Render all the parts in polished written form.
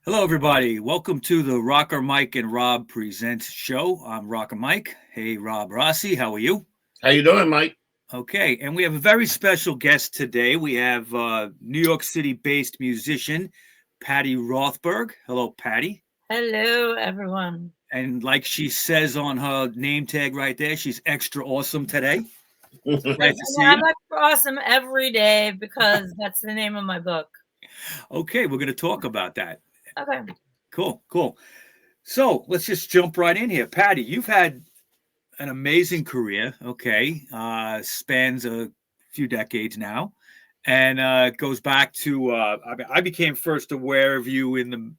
Hello, everybody. Welcome to the RockerMike and Rob Presents show. I'm RockerMike. Hey, Rob Rossi, how are you? How you doing, Mike? Okay, and we have a very special guest today. We have New York City-based musician Patti Rothberg. Hello, Patti. Hello, everyone. And like she says on her name tag right there, she's extra awesome today. Nice to see I'm you. extra awesome every day because that's the name of my book. Okay, we're going to talk about that. Okay. Cool. So let's just jump right in here. Patti, you've had an amazing career, okay, spans a few decades now, and goes back to, I became first aware of you in the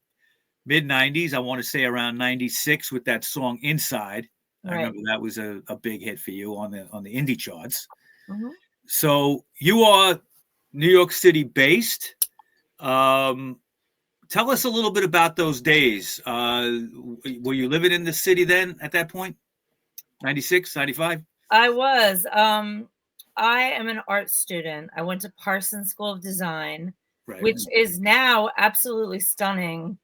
mid 90s. I want to say around 96 with that song Inside. I remember that was a big hit for you on the indie charts. Mm-hmm. So you are New York City based. Tell us a little bit about those days. Were you living in the city then at that point? 96, 95? I was. I am an art student. I went to Parsons School of Design, which is now absolutely stunning.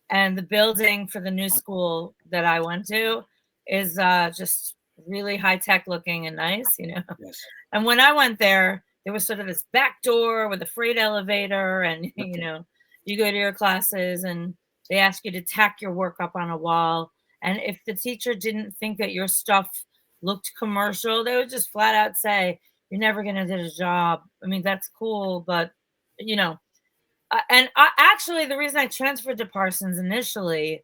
And the building for the new school that I went to is just really high-tech looking and nice, you know. Yes. And when I went there was sort of this back door with a freight elevator, and you know, you go to your classes and they ask you to tack your work up on a wall. And if the teacher didn't think that your stuff looked commercial, they would just flat out say, "You're never going to get a job." I mean, that's cool, but you know. And actually, the reason I transferred to Parsons initially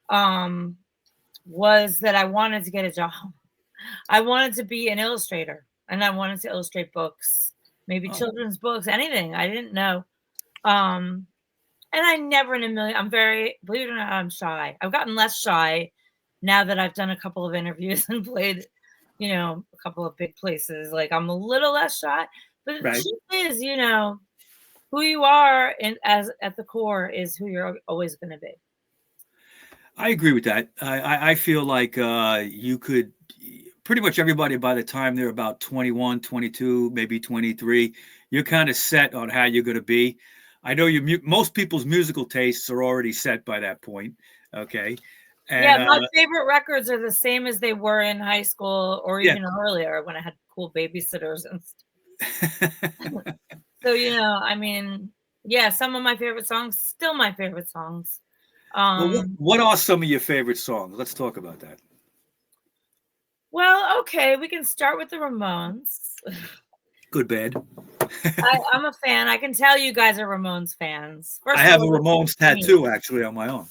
was that I wanted to get a job. I wanted to be an illustrator, and I wanted to illustrate books, maybe children's books, anything. I didn't know. And I never in a million, I'm very, believe it or not, I'm shy. I've gotten less shy now that I've done a couple of interviews and played, you know, a couple of big places. Like, I'm a little less shy. But the truth is, you know, who you are as at the core is who you're always going to be. I agree with that. I feel like you could, pretty much everybody by the time they're about 21, 22, maybe 23, you're kind of set on how you're going to be. I know most people's musical tastes are already set by that point. Okay. And, yeah, my favorite records are the same as they were in high school or even earlier when I had cool babysitters and stuff. So, you know, I mean, yeah, some of my favorite songs, still my favorite songs. Well, what are some of your favorite songs? Let's talk about that. Well, okay, we can start with the Ramones. Good, bad. I'm a fan. I can tell you guys are Ramones fans. I have a Ramones tattoo actually on my own.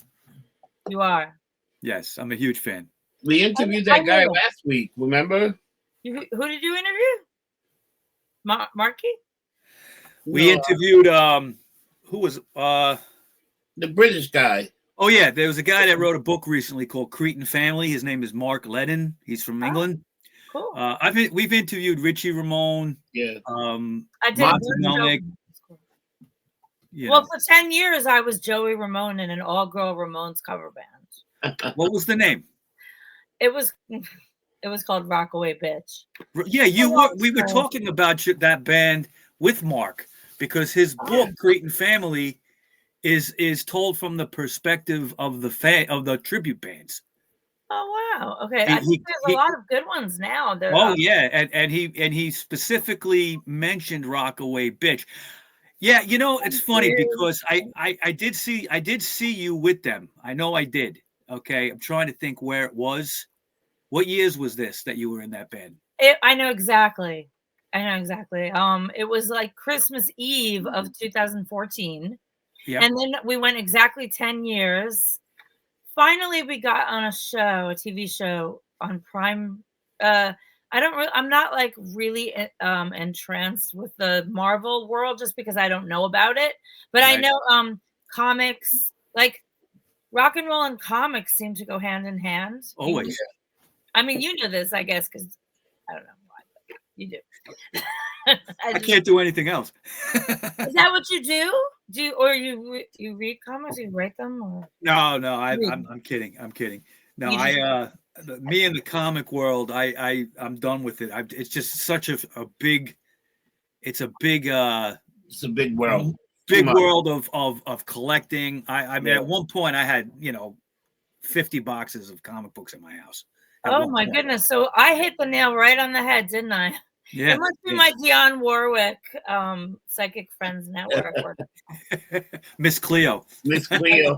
You are? Yes, I'm a huge fan. We interviewed that guy last week, remember? Who did you interview? Marky? We interviewed who was the British guy. Oh yeah, there was a guy that wrote a book recently called Cretan Family. His name is Mark Ledden. He's from England. Cool. We've interviewed Richie Ramone. Yeah. I did. Melodic. Well, for 10 years I was Joey Ramone in an all-girl Ramones cover band. What was the name? It was called Rockaway Bitch. Yeah, we were talking about that band with Mark because his book Cretan Family is told from the perspective of the tribute bands. Oh wow! Okay, I think there's a lot of good ones now. Yeah, and he specifically mentioned Rockaway Bitch. Yeah, you know it's funny because I did see you with them. I know I did. Okay, I'm trying to think where it was. What years was this that you were in that band? I know exactly. It was like Christmas Eve of 2014. Yep. And then we went exactly 10 years. Finally, we got on a TV show on Prime. I'm not like really entranced with the Marvel world just because I don't know about it. But I know comics, like rock and roll and comics seem to go hand in hand. Always. I mean, you know this, I guess, because I don't know why, but you do. I can't do anything else. Is that what you do? You read comics? You write them? Or? No. I'm kidding. No, me in the comic world, I'm done with it. It's just such a big. It's a big world. big much. world of collecting. I mean, Yeah. at one point I had 50 boxes of comic books in my house. At Oh one my point. goodness. So I hit the nail right on the head, didn't I? Yeah, It must be my Dionne Warwick Psychic Friends Network. Miss Cleo. Miss Cleo.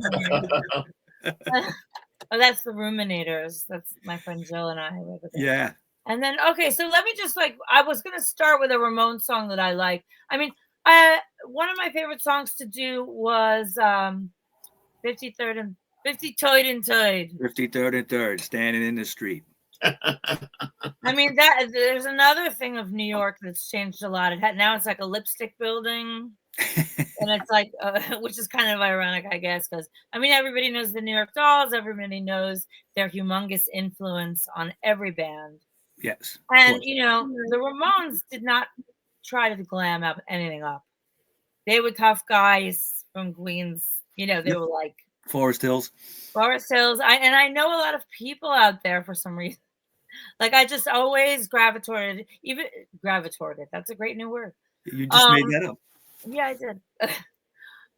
Oh, that's the Ruminators. That's my friend Jill and I live with. Yeah. And then, okay, so let me just I was going to start with a Ramones song that I like. I mean, one of my favorite songs to do was 53rd and 50 and Toyd. 53rd and 3rd, standing in the street. I mean, there's another thing of New York that's changed a lot. Now it's like a lipstick building. And it's like, which is kind of ironic, I guess, because I mean, everybody knows the New York Dolls. Everybody knows their humongous influence on every band. Yes. And, the Ramones did not try to glam up anything up. They were tough guys from Queens. They were like Forest Hills. Forest Hills. I know a lot of people out there for some reason. Like, I just always gravitated. That's a great new word. You just made that up. Yeah, I did.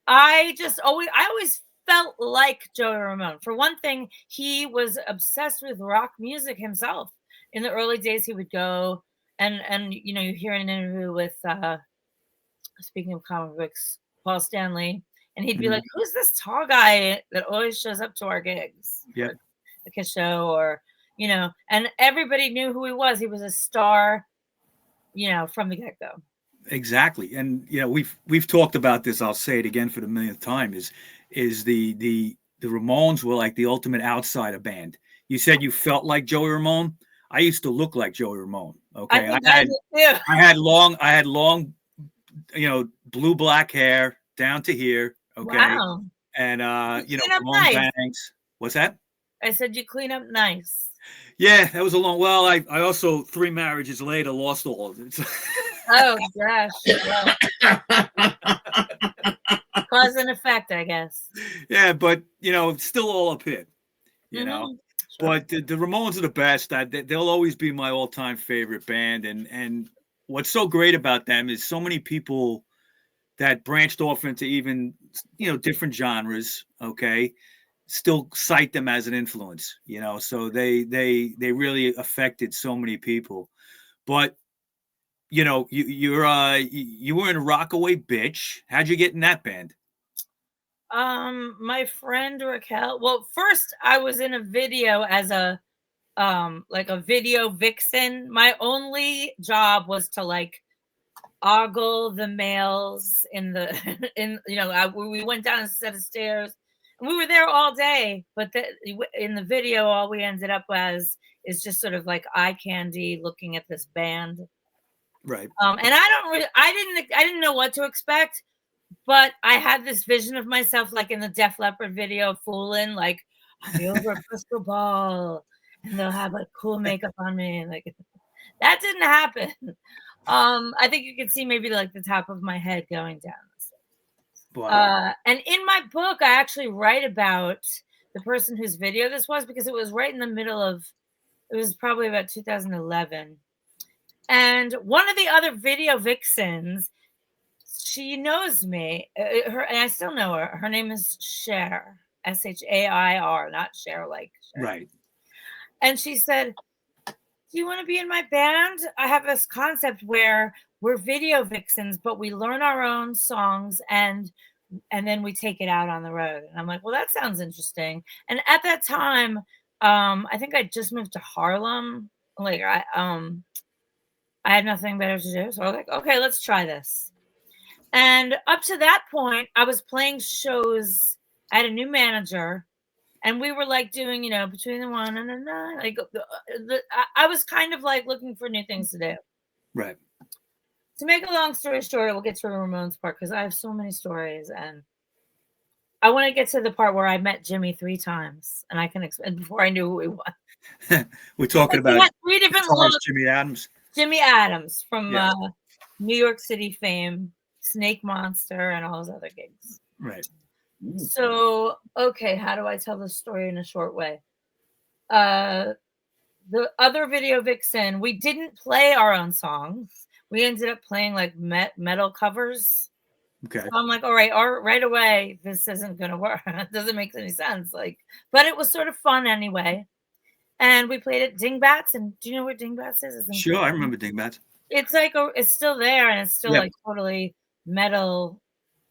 I always felt like Joey Ramone. For one thing, he was obsessed with rock music himself. In the early days, he would go and you hear an interview with speaking of comic books, Paul Stanley, and he'd be like, "Who's this tall guy that always shows up to our gigs?" Yeah, the Kiss show, or and everybody knew who he was. He was a star, from the get go. Exactly, and we've talked about this. I'll say it again for the millionth time. Is the Ramones were like the ultimate outsider band. You said you felt like Joey Ramone. I used to look like Joey Ramone. Okay, I had long, blue black hair down to here. Okay, wow. And long nice. bangs. What's that? I said you clean up nice. Yeah, that was a long. Well, I also 3 marriages later lost all of it. Oh gosh. Well, cause and effect, I guess. Yeah, but it's still all up here. Sure. But the Ramones are the best. They'll always be my all-time favorite band. And what's so great about them is so many people that branched off into even different genres. Okay, still cite them as an influence. So they really affected so many people. But you were in Rockaway Bitch. How'd you get in that band? My friend Raquel. Well, first I was in a video as a video vixen. My only job was to ogle the males in the we went down a set of stairs and we were there all day. But in the video, all we ended up as is just sort of like eye candy looking at this band. Right. And I didn't know what to expect. But I had this vision of myself, like in the Def Leppard video, fooling, like I'll be over a crystal ball, and they'll have cool makeup on me. Like that didn't happen. I think you can see maybe the top of my head going down. Wow. And in my book, I actually write about the person whose video this was because it was right in the middle of. It was probably about 2011, and one of the other video vixens. She knows me, and I still know her. Her name is Cher, Shair, not Cher like Cher. Right. And she said, "Do you want to be in my band? I have this concept where we're video vixens, but we learn our own songs and then we take it out on the road." And I'm like, "Well, that sounds interesting." And at that time, I think I just moved to Harlem. I had nothing better to do, so I was like, "Okay, let's try this." And up to that point, I was playing shows. I had a new manager, and we were doing, between the 1 and the 9. I was kind of looking for new things to do. Right. To make a long story short, we'll get to the Ramones part because I have so many stories, and I want to get to the part where I met Jimmy 3 times, and I can explain before I knew who he was. We're talking about 3 different looks. Jimmy Adams. Jimmy Adams from New York City fame. Snake Monster and all those other gigs. Right. So, okay, how do I tell this story in a short way? The other video vixen, we didn't play our own songs. We ended up playing metal covers. Okay. So I'm like, all right away, this isn't gonna work. It doesn't make any sense. Like, but it was sort of fun anyway. And we played at Dingbats. And do you know where Dingbats is? It's in Sure, I Cleveland. remember Dingbats. It's like it's still there, and it's still Yeah. like totally metal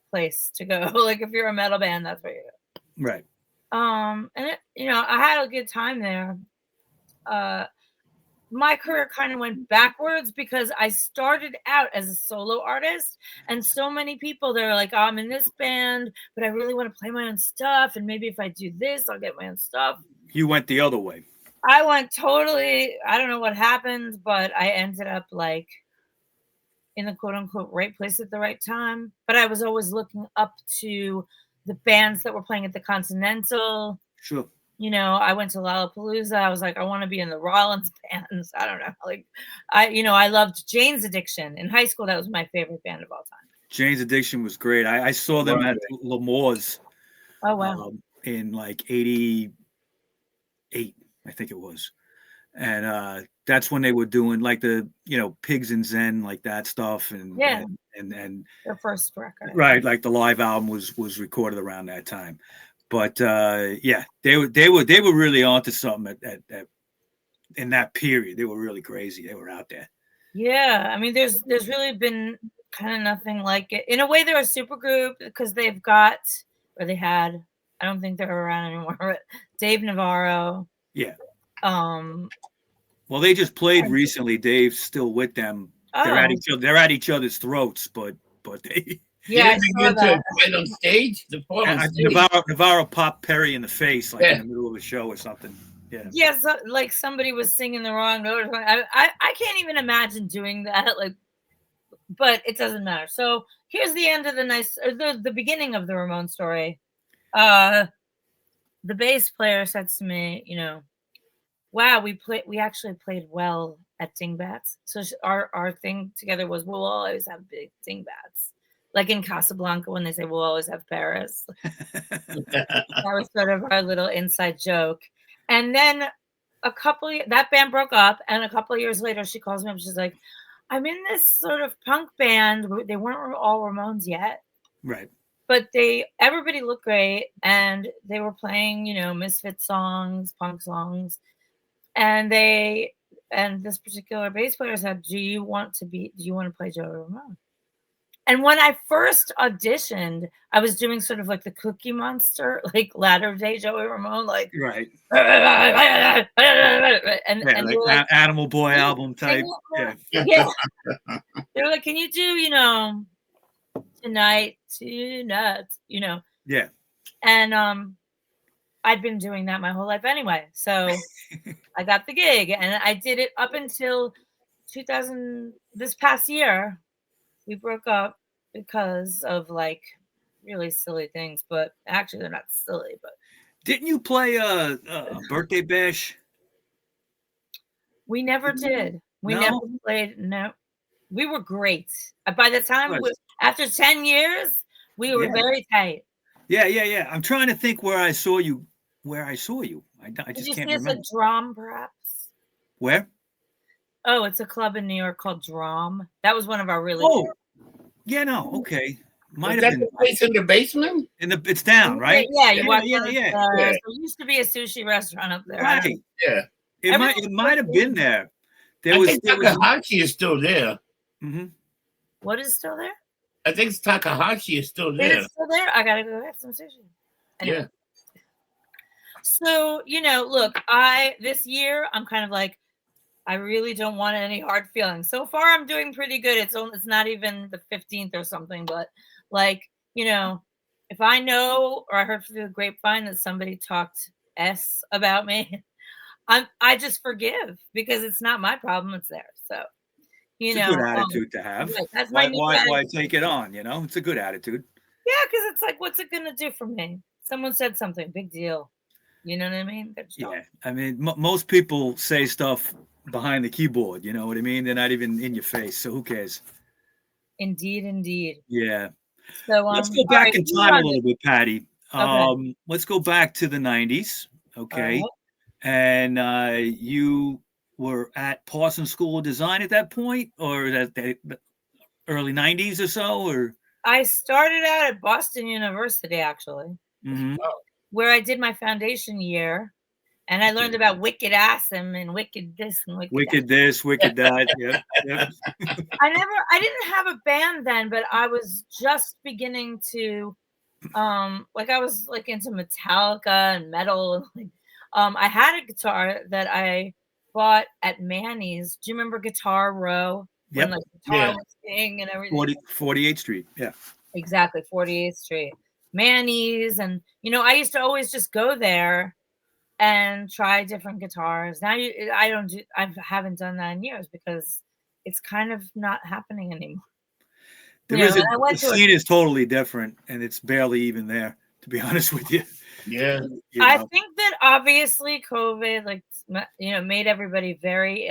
place to go. Like if you're a metal band, that's where you go. Right. And I had a good time there. My career kind of went backwards because I started out as a solo artist, and so many people they're like, oh, I'm in this band, but I really want to play my own stuff, and maybe if I do this, I'll get my own stuff. You went the other way. I went totally, I don't know what happened, but I ended up like in the quote unquote right place at the right time. But I was always looking up to the bands that were playing at the Continental. Sure. I went to Lollapalooza. I was like, I want to be in the Rollins bands. I don't know. Like, I loved Jane's Addiction. In high school, that was my favorite band of all time. Jane's Addiction was great. I saw them at L'Amour's. Oh, wow. In like 88, I think it was. And that's when they were doing like the, Pigs and Zen, like that stuff. And yeah. And their first record. Right. Like the live album was recorded around that time. But yeah, they were really onto something at in that period. They were really crazy. They were out there. Yeah, I mean, there's really been kind of nothing like it. In a way, they're a super group because they had. I don't think they're around anymore. But Dave Navarro. Yeah. Well, they just played recently. Dave's still with them. Oh. They're at each other's throats, but they. Yeah, I saw that. Right on stage. Navarro popped Perry in the face, like in the middle of a show or something. Yeah. Yeah, so, like somebody was singing the wrong note. I can't even imagine doing that. Like, but it doesn't matter. So here's the end of the beginning of the Ramon story. The bass player said to me, wow, we actually played well at Dingbats. So our thing together was we'll always have big Dingbats. Like in Casablanca, when they say we'll always have Paris. That was sort of our little inside joke. And then that band broke up, and a couple of years later, she calls me up. She's like, I'm in this sort of punk band. They weren't all Ramones yet. Right. But everybody looked great, and they were playing, Misfit songs, punk songs. And this particular bass player said, do you want to play Joey Ramone? And when I first auditioned, I was doing sort of like the Cookie Monster, like latter day Joey Ramone, like right. and like like, Animal Boy album type. Yeah. They were like, can you do, tonight, Yeah. And I'd been doing that my whole life anyway. So I got the gig, and I did it up until 2000. This past year, we broke up because of like really silly things, but actually they're not silly. But didn't you play a birthday bash? We never did. We never played. No, we were great. By the time after 10 years, we were very tight. Yeah. I'm trying to think where I saw you. I just can't remember. Did you see us at Drum, perhaps? Where? Oh, it's a club in New York called Drum. That was one of our really. Yeah, no, okay. Might have been the place in the basement. It's down, right? Yeah, you walk. Yeah. There used to be a sushi restaurant up there. Right. Yeah. It might have been there. I think Takahashi is still there. Mm-hmm. What is still there? I think Takahashi is still there. It's still there. I gotta go get some sushi. Anyway. Yeah. So look, this year I'm kind of like, I really don't want any hard feelings. So far, I'm doing pretty good. It's not even the 15th or something, but like, if I know or I heard through the grapevine that somebody talked S about me, I just forgive because it's not my problem. It's theirs. So, it's a good attitude to have. Right, that's my why take it on? It's a good attitude. Yeah, because it's like, what's it gonna do for me? Someone said something, big deal. You know what I mean? Yeah, I mean, most people say stuff behind the keyboard. You know what I mean? They're not even in your face, so who cares? Indeed. Yeah. So let's go back in time a little bit, Patti. Okay. Let's go back to the 90s. Okay. And you were at Parsons School of Design at that point, or that the early 90s or so, or? I started out at Boston University, actually, where I did my foundation year, and I learned about wicked assum and wicked this and wicked this, wicked that. Yeah, yeah. I didn't have a band then, but I was just beginning to, like I was like into Metallica and metal. I had a guitar that I bought at Manny's. Do you remember Guitar Row? Yep. When like guitar was king and everything. 48th Street. Yeah. Exactly, 48th Street. Manny's, and I used to always just go there and try different guitars. Now I haven't done that in years because it's kind of not happening anymore. The scene is totally different, and it's barely even there, to be honest with you. Yeah. I think that obviously COVID, like, made everybody very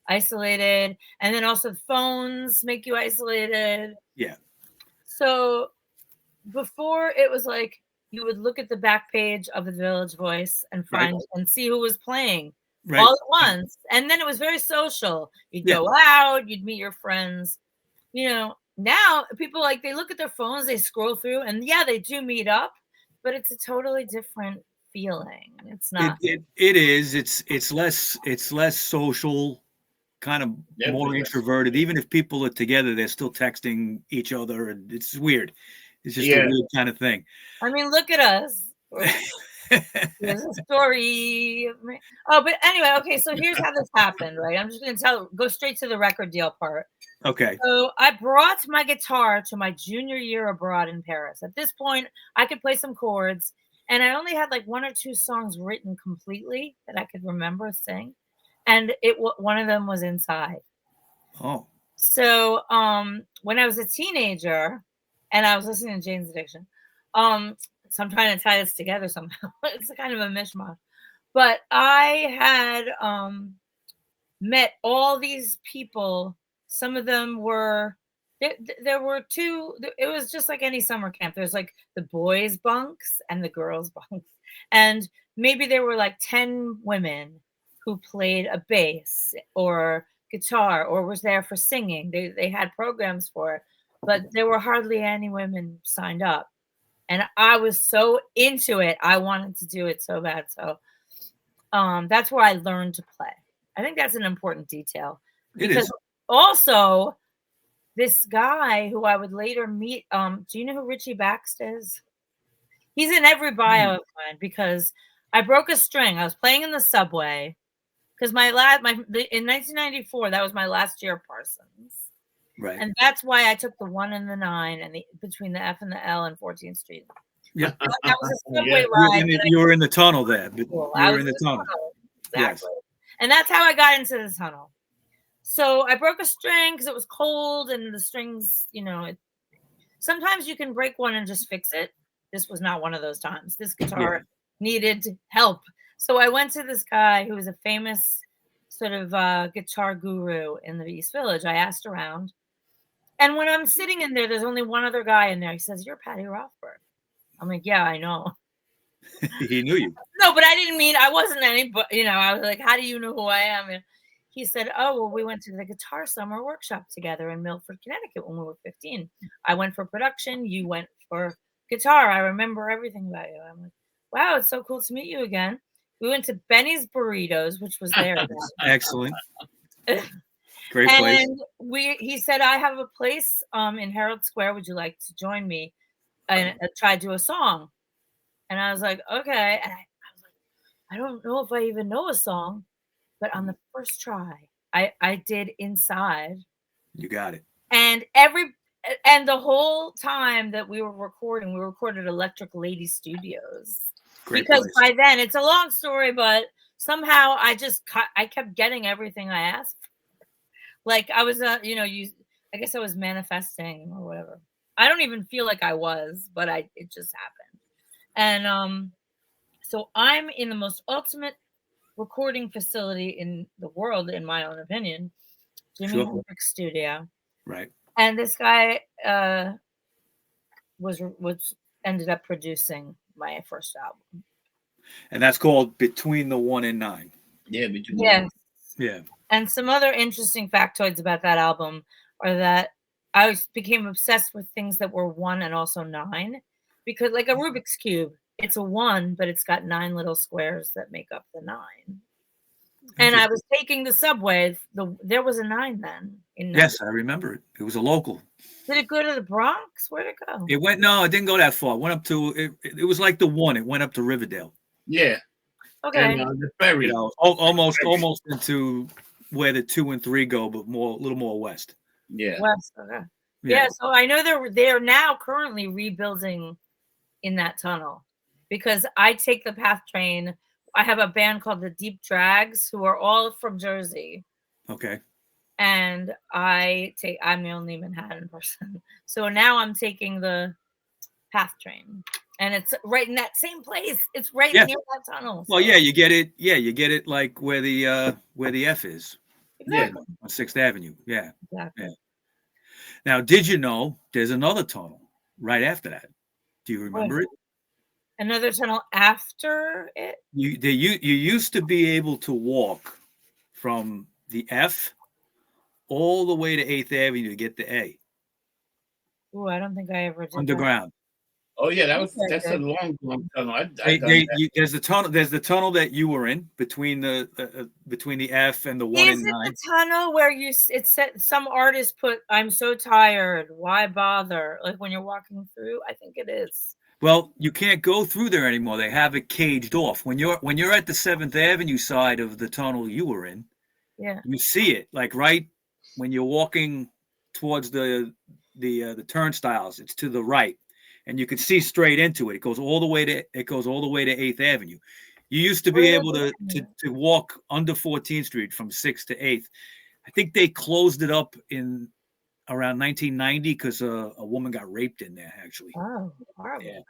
isolated, and then also phones make you isolated. Yeah. So before, it was like you would look at the back page of the Village Voice and find and see who was playing all at once, and then it was very social. You'd go out, you'd meet your friends. Now people, like, they look at their phones, they scroll through, and they do meet up, but it's a totally different feeling. It's not. It is. It's less social, kind of more introverted. Even if people are together, they're still texting each other, and it's weird. It's just a weird kind of thing. I mean, look at us. There's a story. Oh, but anyway, okay. So here's how this happened, right? I'm just going to go straight to the record deal part. Okay. So I brought my guitar to my junior year abroad in Paris. At this point, I could play some chords, and I only had like 1 or 2 songs written completely that I could remember sing, and one of them was Inside. Oh. So when I was a teenager, and I was listening to Jane's Addiction, so I'm trying to tie this together somehow. It's kind of a mishmash, but I had met all these people. Some of them were, there were 2, it was just like any summer camp. There's like the boys' bunks and the girls' bunks. And maybe there were like 10 women who played a bass or guitar or was there for singing. They had programs for it, but there were hardly any women signed up. And I was so into it. I wanted to do it so bad. So that's where I learned to play. I think that's an important detail. Because also, this guy who I would later meet, do you know who Richie Baxt is? He's in every bio of mine because I broke a string. I was playing in the subway because in 1994, that was my last year at Parsons. Right. And that's why I took the 1 and the 9 and between the F and the L and 14th Street. Yeah. That was a subway ride. You were in the tunnel there. But you were in the tunnel. Exactly. Yes. And that's how I got into the tunnel. So I broke a string because it was cold and the strings, sometimes you can break one and just fix it. This was not one of those times. This guitar needed help. So I went to this guy who was a famous sort of guitar guru in the East Village. I asked around. And when I'm sitting in there, there's only one other guy in there. He says, "You're Patti Rothberg." I'm like, "Yeah, I know." He knew you. No, but I didn't mean I wasn't any, but I was like, "How do you know who I am?" And he said, "Oh, well, we went to the guitar summer workshop together in Milford, Connecticut when we were 15. I went for production. You went for guitar. I remember everything about you." I'm like, "Wow, it's so cool to meet you again." We went to Benny's Burritos, which was there. Excellent. Great place. And he said, "I have a place in Herald Square. Would you like to join me and try to do a song?" And I was like, "Okay." And I was like, "I don't know if I even know a song." But on the first try, I did Inside. You got it. And the whole time that we recorded at Electric Lady Studios. Great because place. by then, it's a long story, but somehow I kept getting everything I asked for. Like I was, I guess I was manifesting or whatever. I don't even feel like I was, but it just happened. And so I'm in the most ultimate recording facility in the world, in my own opinion, Jimi Hendrix Studio. Right. And this guy was ended up producing my first album. And that's called Between the 1 and 9. Yeah, between. Yes. Yeah. And some other interesting factoids about that album are that became obsessed with things that were 1 and also 9, because like a Rubik's Cube, it's a 1, but it's got 9 little squares that make up the 9. And I was taking the subway. There was a 9 then. Yes, I remember it. It was a local. Did it go to the Bronx? Where'd it go? No, it didn't go that far. It went up to, it was like the 1. It went up to Riverdale. Yeah. Okay. And the ferry. You know, almost into where the 2 and 3 go, but a little more west. Yeah. West. Okay. Yeah. So I know they're now currently rebuilding in that tunnel, because I take the PATH train. I have a band called the Deep Drags, who are all from Jersey. Okay. And I'm the only Manhattan person. So now I'm taking the PATH train. And it's right in that same place. It's right near that tunnel. Well, yeah, you get it. Yeah, you get it like where the F is. Exactly. Yeah, on 6th Avenue. Yeah. Exactly. Yeah. Now, did you know there's another tunnel right after that? Do you remember it? Another tunnel after it? You used to be able to walk from the F all the way to 8th Avenue to get the A. Oh, I don't think I ever did underground. Oh yeah, that's a long tunnel. There's the tunnel. There's the tunnel that you were in between the F and the 1 and 9. Is it the tunnel where it said some artist put "I'm so tired, why bother"? Like when you're walking through, I think it is. Well, you can't go through there anymore. They have it caged off. When you're at the 7th Avenue side of the tunnel you were in, yeah, you see it like right when you're walking towards the turnstiles. It's to the right, and you can see straight into it. It goes all the way to 8th Avenue. You used to be able to walk under 14th Street from 6th to 8th. I think they closed it up in around 1990 because a woman got raped in there, actually. Oh, horrible. Yeah.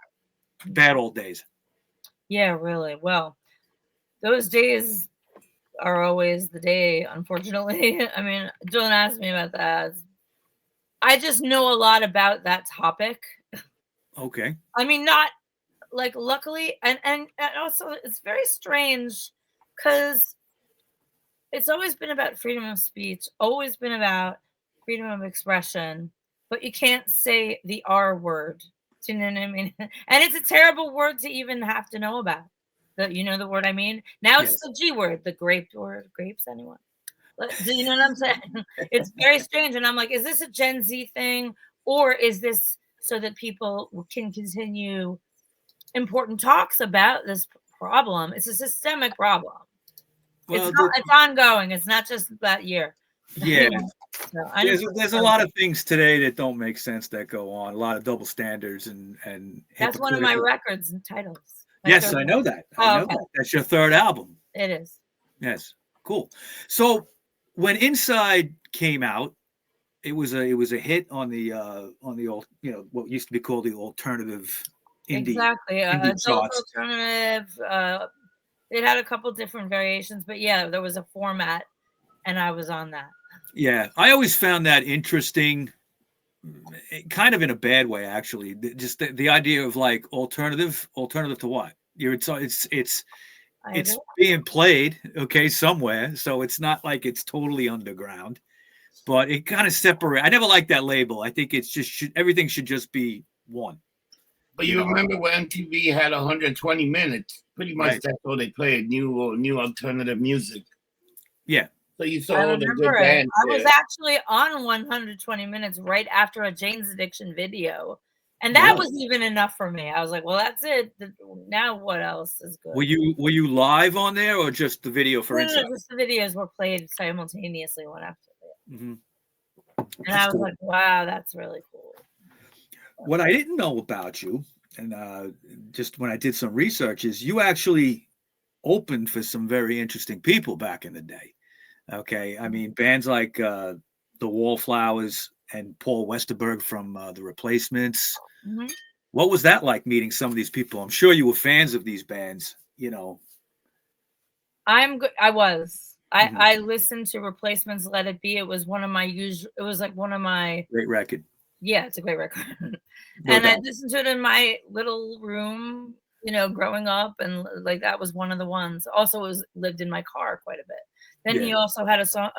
Bad old days. Yeah, really. Well, those days are always the day, unfortunately. I mean, don't ask me about that. I just know a lot about that topic. Okay. I mean, not like luckily, and also it's very strange because it's always been about freedom of speech, always been about freedom of expression, but you can't say the R word. Do you know what I mean? And it's a terrible word to even have to know about. You know the word I mean? Now it's the G word, the grape word. Grapes, anyone? Do you know what I'm saying? It's very strange. And I'm like, is this a Gen Z thing? Or is this so that people can continue important talks about this problem? It's a systemic problem. Well, it's ongoing. It's not just that year. Yeah. There's a lot of things today that don't make sense that go on. A lot of double standards and that's one of my records and titles. Yes, I know that. I know that. That's your 3rd album. It is. Yes. Cool. So when Inside came out, it was a hit on the old, what used to be called the alternative indie. Exactly. Adult alternative. It had a couple different variations, but yeah, there was a format and I was on that. Yeah, I always found that interesting, kind of in a bad way, actually. Just the idea of like alternative to what? It's being played, okay, somewhere, so it's not like it's totally underground, but it kind of separates. I never liked that label. I think it's just everything should just be one. But you remember when MTV had 120 minutes? Pretty much that's all they played, new alternative music. Yeah. So you saw all the good bands. I was actually on 120 minutes right after a Jane's Addiction video. And that was even enough for me. I was like, well, that's it. Now what else is good? Were you live on there or just the video for Inside? Just the videos were played simultaneously one after the other. Mm-hmm. And I was like, wow, that's really cool. What I didn't know about you, and just when I did some research, is you actually opened for some very interesting people back in the day. Okay, I mean, bands like the Wallflowers and Paul Westerberg from the Replacements. Mm-hmm. What was that like, meeting some of these people? I'm sure you were fans of these bands, I'm good. I was. I listened to Replacements, Let It Be. It was one of my It was like one of my great record. Yeah, it's a great record. And I listened to it in my little room, growing up, and like that was one of the ones. Also, lived in my car quite a bit. Then he also had a song,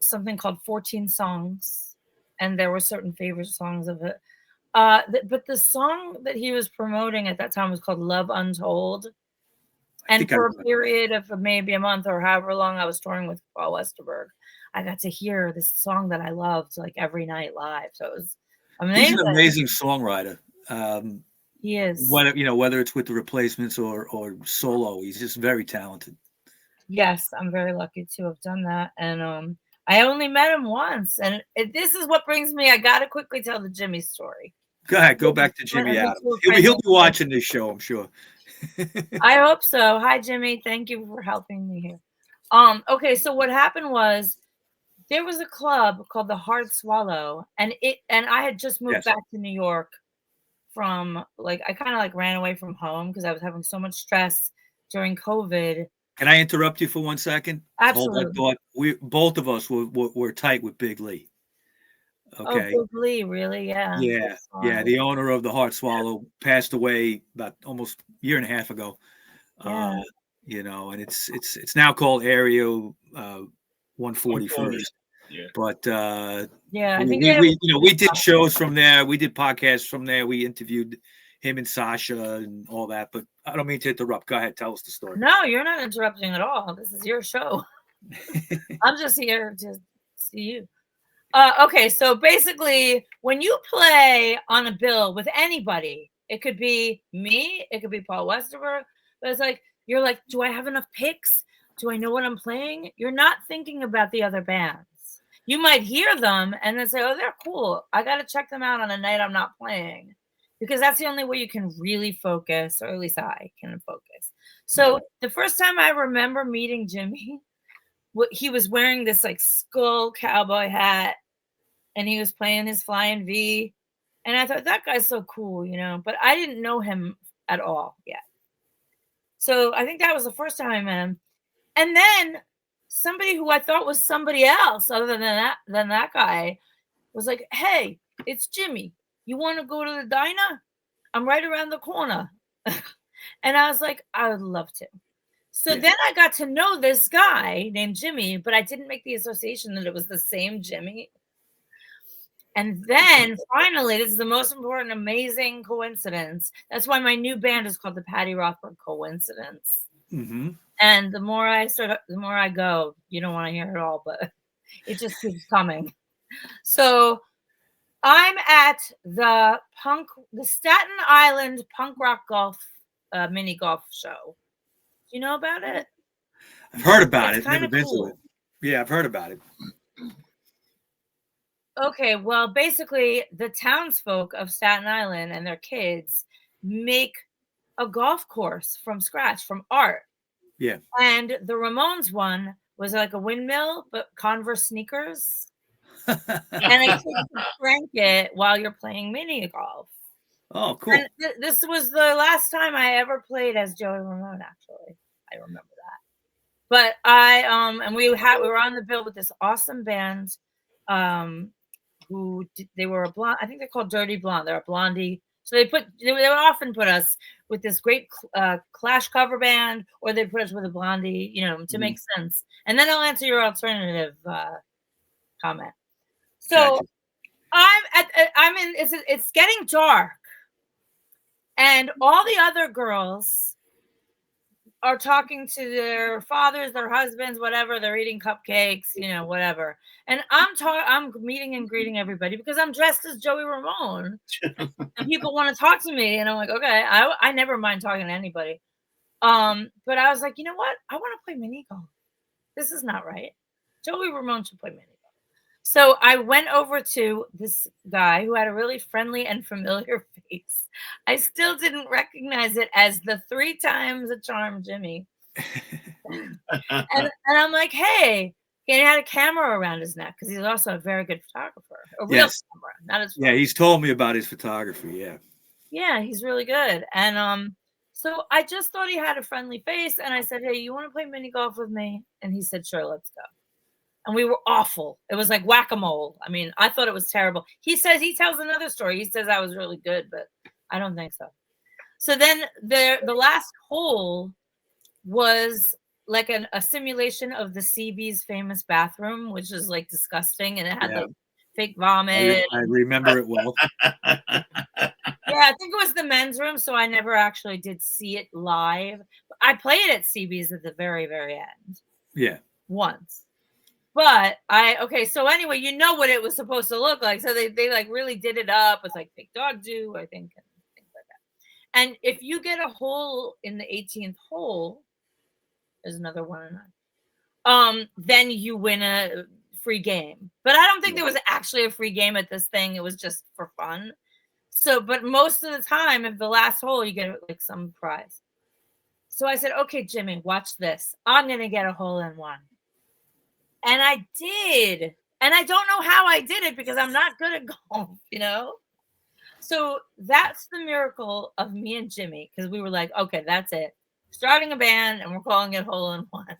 something called 14 Songs, and there were certain favorite songs of it. But the song that he was promoting at that time was called Love Untold. And for a period of maybe a month or however long I was touring with Paul Westerberg, I got to hear this song that I loved like every night live. So it was amazing. He's an amazing songwriter. He is. Whether it's with the Replacements or solo, he's just very talented. Yes, I'm very lucky to have done that. And I only met him once. And this is what brings me, I got to quickly tell the Jimmy story. Go ahead. Go back to Jimmy Adams. He'll be watching this show, I'm sure. I hope so. Hi, Jimmy. Thank you for helping me here. Okay, so what happened was there was a club called the Hard Swallow, and I had just moved back to New York from I kind of ran away from home because I was having so much stress during COVID. Can I interrupt you for 1 second? Absolutely. Hold that thought. Both of us were tight with Big Lee. Okay. Oh, Big Lee, really? Yeah. Yeah. The owner of the Heart Swallow passed away about almost a year and a half ago. Yeah. And it's now called Area 141st. Yeah. But I think we did shows from there. We did podcasts from there. We interviewed him and Sasha and all that. But I don't mean to interrupt. Go ahead, tell us the story. No, you're not interrupting at all. This is your show. I'm just here to see you. Okay, so basically, when you play on a bill with anybody, it could be me, it could be Paul Westerberg, but it's you're like, do I have enough picks? Do I know what I'm playing? You're not thinking about the other bands. You might hear them and then say, oh, they're cool. I got to check them out on a night I'm not playing, because that's the only way you can really focus, or at least I can focus. So the first time I remember meeting Jimmy, he was wearing this skull cowboy hat, and he was playing his Flying V, and I thought, that guy's so cool, but I didn't know him at all yet. So I think that was the first time I met him. And then somebody who I thought was somebody else other than that guy was like, hey, it's Jimmy. You want to go to the diner? I'm right around the corner. And I was like, I would love to. So then I got to know this guy named Jimmy, but I didn't make the association that it was the same Jimmy. And then finally, this is the most important, amazing coincidence. That's why my new band is called the Patti Rothberg Coincidence. Mm-hmm. And the more I go, you don't want to hear it all, but it just keeps coming. So I'm at the Staten Island punk rock golf mini golf show. Do you know about it? I've heard about it. Never been cool. to it. Yeah, I've heard about it. Okay, well, basically, the townsfolk of Staten Island and their kids make a golf course from scratch, from art. Yeah. And the Ramones one was like a windmill, but Converse sneakers. And I could crank it while you're playing mini golf. Oh, cool. And this was the last time I ever played as Joey Ramone, actually. I remember that. But and we were on the bill with this awesome band. They were a blonde, I think they're called Dirty Blonde. They're a blondie. So they would often put us with this great Clash cover band, or they put us with a blondie, to make sense. And then I'll answer your alternative comment. So gotcha. It's getting dark, and all the other girls are talking to their fathers, their husbands, whatever. They're eating cupcakes, whatever. And I'm meeting and greeting everybody because I'm dressed as Joey Ramone. And people want to talk to me. And I'm like, okay, I never mind talking to anybody. But I was like, you know what? I want to play mini golf. This is not right. Joey Ramone should play mini golf. So I went over to this guy who had a really friendly and familiar face. I still didn't recognize it as the 3 times a charm Jimmy. and I'm like, hey, he had a camera around his neck because he's also a very good photographer. A real camera, not his phone. Yeah, he's told me about his photography, yeah. Yeah, he's really good. And so I just thought he had a friendly face, and I said, hey, you want to play mini golf with me? And he said, sure, let's go. And we were awful. It was like whack-a-mole. I mean, I thought it was terrible. He tells another story. He says I was really good, but I don't think so. So then the last hole was like a simulation of the CB's famous bathroom, which is like disgusting. And it had like fake vomit. I remember it well. Yeah, I think it was the men's room, so I never actually did see it live. I played at CB's at the very, very end. Yeah. Once. But okay, so anyway, you know what it was supposed to look like. So they like really did it up. It's like fake dog do, I think, and things like that. And if you get a hole in the 18th hole, there's another 109. Then you win a free game. But I don't think there was actually a free game at this thing. It was just for fun. So, but most of the time, if the last hole, you get like some prize. So I said, okay, Jimmy, watch this. I'm gonna get a hole in one. And I did. And I don't know how I did it because I'm not good at golf, you know? So that's the miracle of me and Jimmy, because we were like, okay, that's it. Starting a band and we're calling it Hole in One.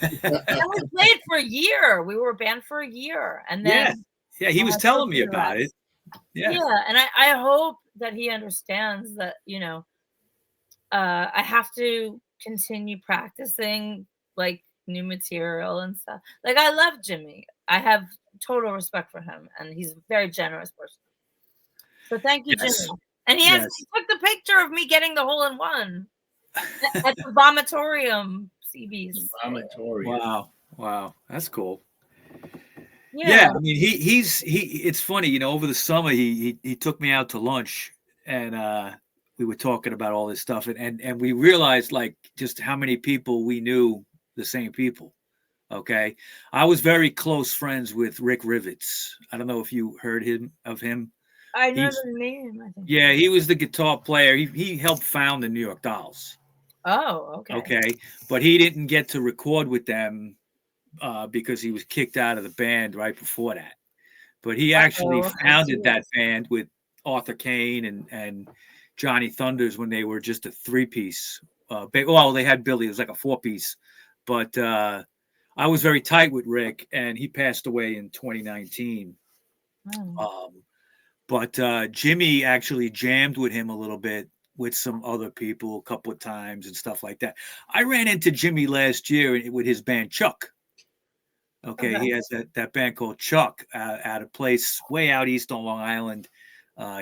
And we played for a year. We were a band for a year. And then yeah, he was telling me about it. Yeah. And I hope that he understands that, you know, I have to continue practicing like new material and stuff. Like I love Jimmy. I have total respect for him, and he's a very generous person. So thank you, Jimmy. And he took the picture of me getting the hole in one at the vomitorium CB's. Wow, that's cool. Yeah, I mean he's it's funny, you know, over the summer he took me out to lunch, and we were talking about all this stuff, and we realized like just how many people we knew, the same people. Okay. I was very close friends with Rick Rivets. I don't know if you heard of him. I know the name, I think. Yeah, he was the guitar player. He helped found the New York Dolls. Oh, okay. Okay. But he didn't get to record with them because he was kicked out of the band right before that. But he actually founded that band with Arthur Kane and Johnny Thunders when they were just a 3-piece. Well, they had Billy. It was like a 4-piece. But I was very tight with Rick, and he passed away in 2019. But Jimmy actually jammed with him a little bit with some other people a couple of times and stuff like that. I ran into Jimmy last year with his band Chuck. Okay, he has that band called Chuck at a place way out east on Long Island.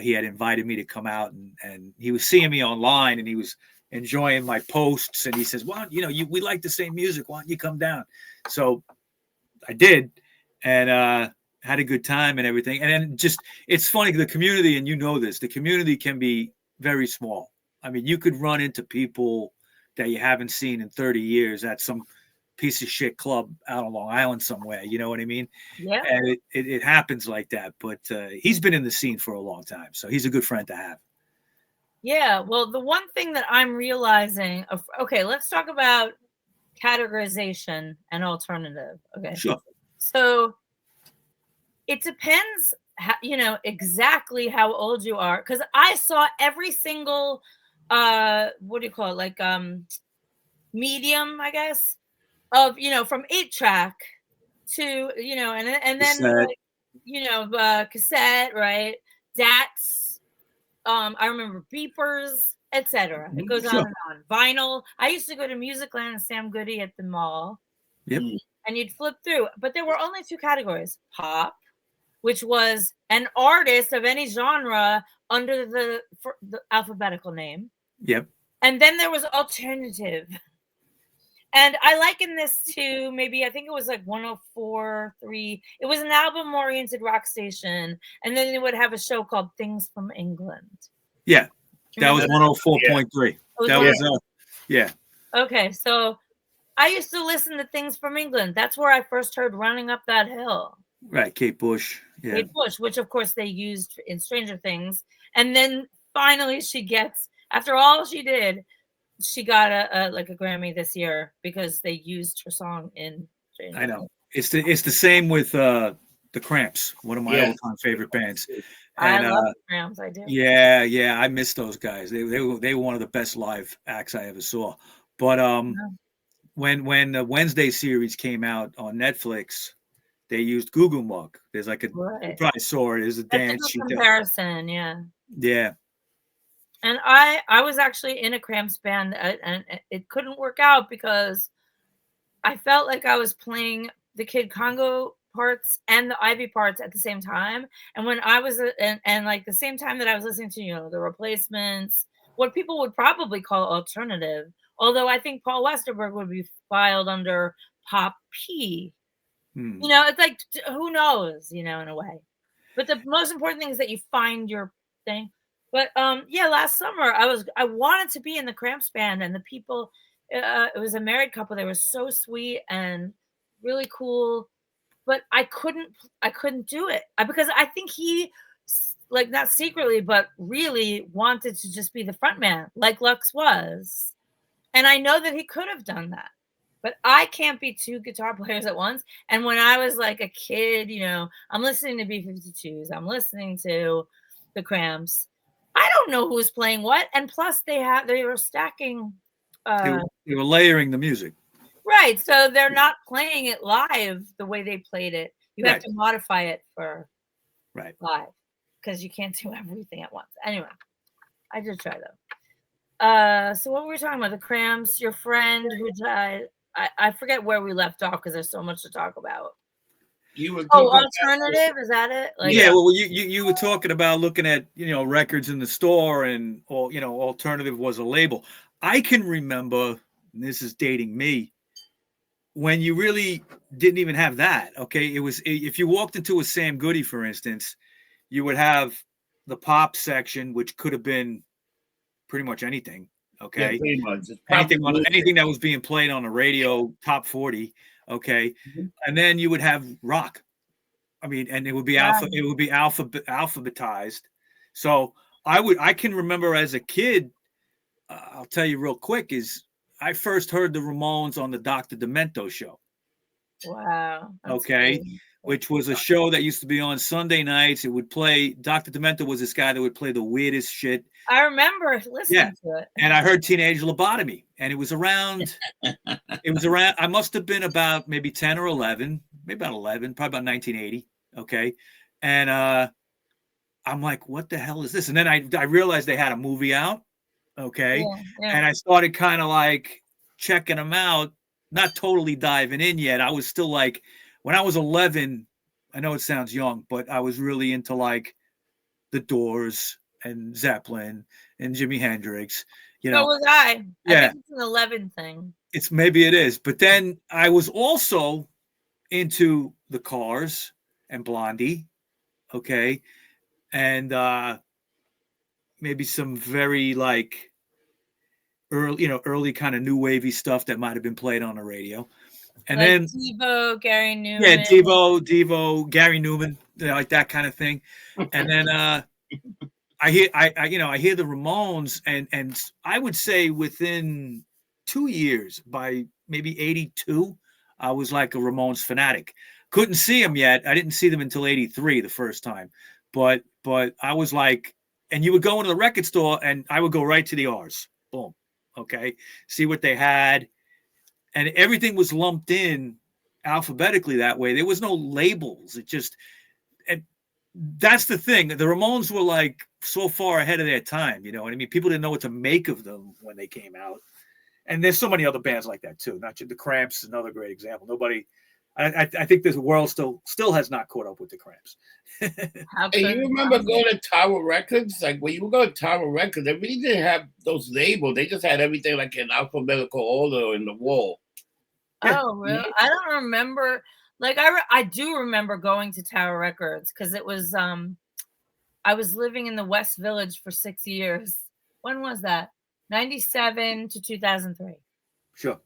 He had invited me to come out, and he was seeing me online, and he was enjoying my posts, and he says, well, you know, we like the same music, why don't you come down? So I did, and had a good time and everything. And then just, it's funny, the community, and you know this, the community can be very small. I mean, you could run into people that you haven't seen in 30 years at some piece of shit club out on Long Island somewhere, you know what I mean? Yeah. And it happens like that, but he's been in the scene for a long time, so he's a good friend to have. Yeah, well, the one thing that I'm realizing, okay, let's talk about categorization and alternative. Okay. Sure. So it depends, you know, exactly how old you are, because I saw every single, what do you call it, like medium, I guess, of, you know, from 8-track to, you know, and then like, you know, cassette, right? DATs. I remember beepers, etc. It goes on and on. Vinyl. I used to go to Musicland and Sam Goody at the mall. Yep. And you'd flip through, but there were only 2 categories: pop, which was an artist of any genre under the alphabetical name. Yep. And then there was alternative. And I liken this to maybe, I think it was like 104.3. It was an album-oriented rock station. And then they would have a show called Things from England. Yeah. That was 104.3. That was, yeah. Okay. So I used to listen to Things from England. That's where I first heard Running Up That Hill. Right. Kate Bush. Yeah. Kate Bush, which of course they used in Stranger Things. And then finally she gets, after all she did, she got a Grammy this year because they used her song in Stranger I know. It's the same with the Cramps, one of my all-time favorite bands. And, I love the Cramps, I do. Yeah, I miss those guys. They were one of the best live acts I ever saw. But when the Wednesday series came out on Netflix, they used Goo Goo Mug. There's like you probably saw it. There's a dance. That's a comparison, yeah. Yeah. And I was actually in a Cramps band, and it couldn't work out because I felt like I was playing the Kid Congo parts and the Ivy parts at the same time. And when I was and like the same time that I was listening to, the Replacements, what people would probably call alternative, although I think Paul Westerberg would be filed under pop P. It's like, who knows, in a way. But the most important thing is that you find your thing. But last summer I wanted to be in the Cramps band, and the people, it was a married couple. They were so sweet and really cool, but I couldn't do it because I think he, like, not secretly but really wanted to just be the front man like Lux was, and I know that he could have done that, but I can't be two guitar players at once. And when I was like a kid, I'm listening to B-52s, I'm listening to the Cramps. I don't know who's playing what, and plus they were stacking. They were layering the music. Right, so they're not playing it live the way they played it. You have to modify it for live because you can't do everything at once. Anyway, I did try though. So what were we talking about? The Cramps, your friend who died. I forget where we left off because there's so much to talk about. You were alternative, is that it? Well, you were talking about looking at records in the store, and alternative was a label. I can remember, and this is dating me, when you really didn't even have that. Okay, it was, if you walked into a Sam Goody, for instance, you would have the pop section, which could have been pretty much anything. Okay, yeah, pretty much. Anything that was being played on the radio, top 40. Okay, and then you would have rock. I mean, and it would be alphabetized. So I can remember as a kid. I'll tell you real quick, is I first heard the Ramones on the Dr. Demento show. Wow. Okay. Cool. Which was a show that used to be on Sunday nights. It would play, Dr. Demento was this guy that would play the weirdest shit. I remember listening to it. And I heard Teenage Lobotomy. And it was around, I must have been about maybe 10 or 11, maybe about 11, probably about 1980. Okay. And I'm like, what the hell is this? And then I realized they had a movie out. Okay. And I started kind of like checking them out, not totally diving in yet. I was still like, when I was 11, I know it sounds young, but I was really into like the Doors and Zeppelin and Jimi Hendrix. So was I. I think it's an 11 thing. Maybe it is. But then I was also into the Cars and Blondie. Okay. And maybe some very like early kind of new wavy stuff that might have been played on the radio. And like then Devo, Gary Newman. Yeah, Devo, Gary Newman, like that kind of thing. And then I hear the Ramones, and I would say within 2 years, by maybe 82, I was like a Ramones fanatic. Couldn't see them yet. I didn't see them until 83 the first time. But I was like, and you would go into the record store and I would go right to the R's. Boom. Okay. See what they had. And everything was lumped in alphabetically that way. There was no labels. And that's the thing. The Ramones were like so far ahead of their time. You know what I mean? People didn't know what to make of them when they came out. And there's so many other bands like that too. Not just the Cramps is another great example. I think this world still has not caught up with the Cramps. Hey, you remember going to Tower Records? Like when you would go to Tower Records, they really didn't have those labels. They just had everything like in alphabetical order in the wall. Oh, really? I don't remember. Like I do remember going to Tower Records because it was I was living in the West Village for 6 years. When was that? 97 to 2003. Sure.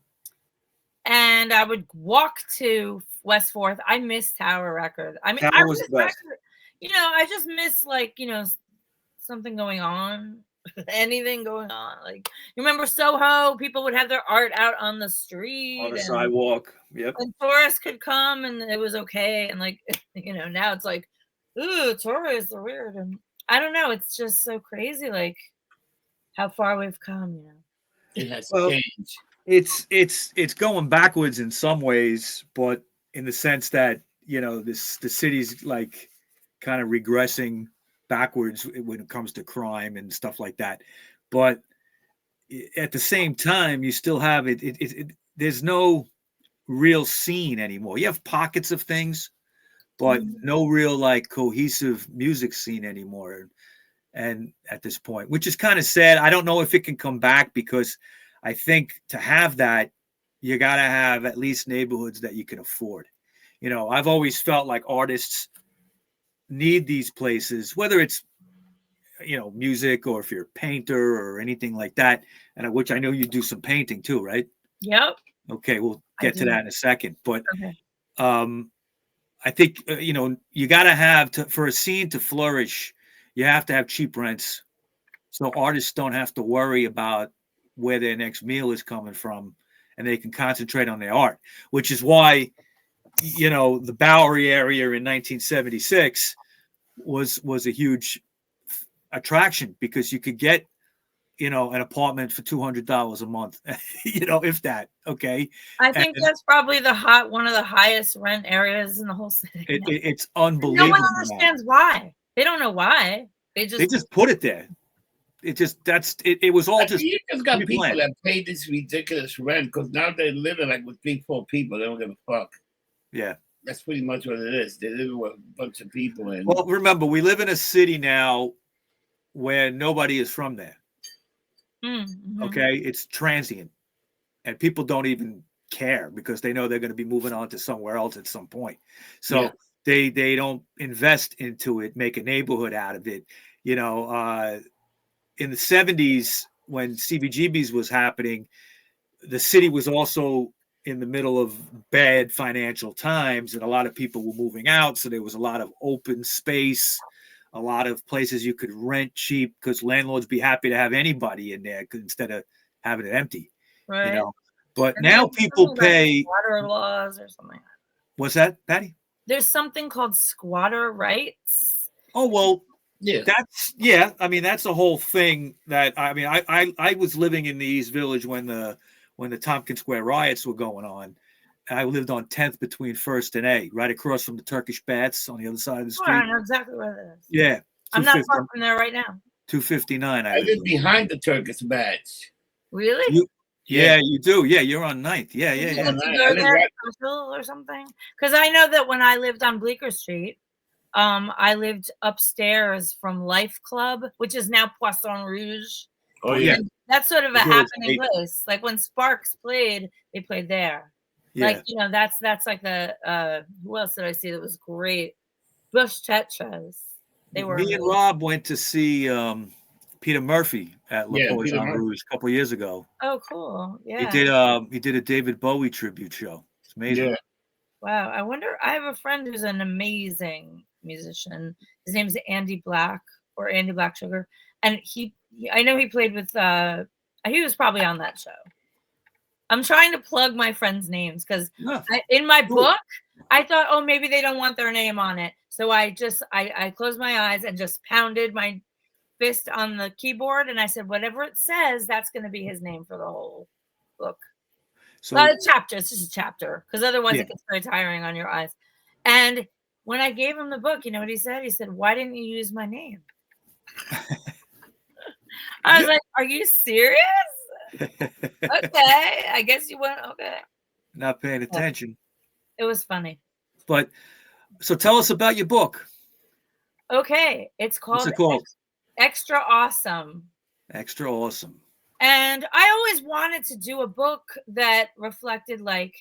And I would walk to West 4th. I miss Tower Records. I mean, Tower was the best. I just miss like, something going on, anything going on. Like, you remember Soho? People would have their art out on the street. On the sidewalk. Yep. And tourists could come and it was okay. And like, now it's like, ooh, tourists are weird. And I don't know. It's just so crazy, like how far we've come, It has changed. It's going backwards in some ways, but in the sense that the city's like kind of regressing backwards when it comes to crime and stuff like that. But at the same time, you still have it. There's no real scene anymore. You have pockets of things, but no real like cohesive music scene anymore. And at this point, which is kind of sad. I don't know if it can come back, because I think to have that, you got to have at least neighborhoods that you can afford. I've always felt like artists need these places, whether it's, music, or if you're a painter or anything like that. And which I know you do some painting too, right? Yep. Okay. We'll get to that in a second. But okay. I think, you got to have for a scene to flourish, you have to have cheap rents. So artists don't have to worry about where their next meal is coming from, and they can concentrate on their art, which is why, the Bowery area in 1976 was a huge attraction, because you could get, an apartment for $200 a month, if that. Okay. I think that's probably one of the highest rent areas in the whole city. It's unbelievable. No one understands why. They don't know why. They just put it there. It was all just. You just got people that pay this ridiculous rent because now they're living like with 3-4 people. They don't give a fuck. Yeah. That's pretty much what it is. They live with a bunch of people. Well, remember, we live in a city now where nobody is from there. Mm-hmm. Okay. It's transient, and people don't even care because they know they're going to be moving on to somewhere else at some point. So they don't invest into it, make a neighborhood out of it. In the 70s, when CBGB's was happening, the city was also in the middle of bad financial times, and a lot of people were moving out. So there was a lot of open space, a lot of places you could rent cheap, because landlords be happy to have anybody in there instead of having it empty. Right. But and now people pay squatter laws or something. What's that, Patty? There's something called squatter rights. Oh, well. Yeah, I mean, that's a whole thing that I was living in the East Village when the Tompkins Square riots were going on. I lived on 10th between 1st and A, right across from the Turkish Baths on the other side of the street. I know exactly where it is. Yeah. I'm not far from there right now. 259. I live behind the Turkish Baths. Really? Yeah, you do. Yeah, you're on 9th. Yeah. You get to go there or something? Because I know that when I lived on Bleecker Street, I lived upstairs from Life Club, which is now Poisson Rouge. Oh, yeah. And that's sort of a happening place. Like when Sparks played, they played there. Yeah. Like, that's like the, who else did I see that was great? Bush Tetras. They were. Me and Rob went to see Peter Murphy at La Poisson Rouge a couple of years ago. Oh, cool. Yeah. He did a David Bowie tribute show. It's amazing. Yeah. Wow. I wonder, I have a friend who's an amazing musician. His name is Andy Black, or Andy Black Sugar. And I know he played with, he was probably on that show. I'm trying to plug my friends' names because in my book, I thought, oh, maybe they don't want their name on it. So I closed my eyes and just pounded my fist on the keyboard. And I said, whatever it says, that's going to be his name for the whole book. So not a chapter. It's just a chapter, because otherwise it gets very tiring on your eyes. And when I gave him the book, you know what he said? He said, why didn't you use my name? I was like, are you serious? Okay. I guess you went, okay. Not paying attention. It was funny. But so tell us about your book. Okay. It's called, Extra Awesome. Extra Awesome. And I always wanted to do a book that reflected, like,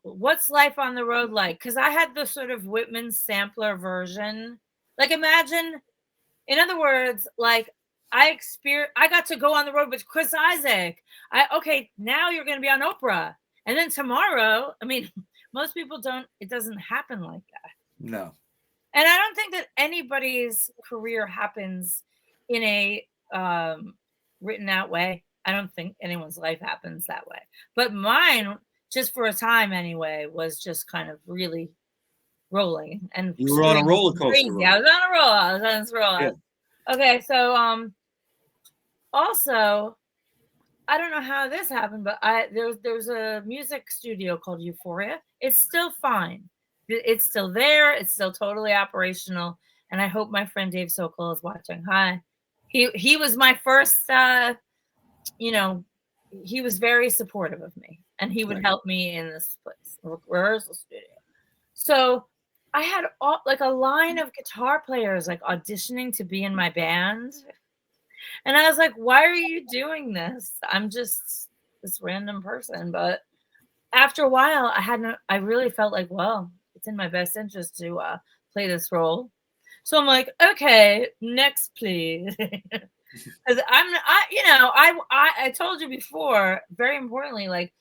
what's life on the road like? Because I had the sort of Whitman sampler version. Like, imagine, in other words, like, I got to go on the road with Chris Isaak. Okay, now you're going to be on Oprah. And then tomorrow, I mean, most people it doesn't happen like that. No. And I don't think that anybody's career happens in a written out way. I don't think anyone's life happens that way. But mine, just for a time anyway, was just kind of really rolling. And you were on a roller coaster. Crazy. I was on a roll. I was on this roll. Yeah. Okay, so also, I don't know how this happened, but there's a music studio called Euphoria. It's still fine. It's still there. It's still totally operational. And I hope my friend Dave Sokol is watching. Hi. He was my first, he was very supportive of me, and he would help me in this place, rehearsal studio. So I had like a line of guitar players like auditioning to be in my band. And I was like, why are you doing this? I'm just this random person. But after a while, I really felt like, well, it's in my best interest to play this role. So I'm like, okay, next, please. Because I told you before, very importantly, like,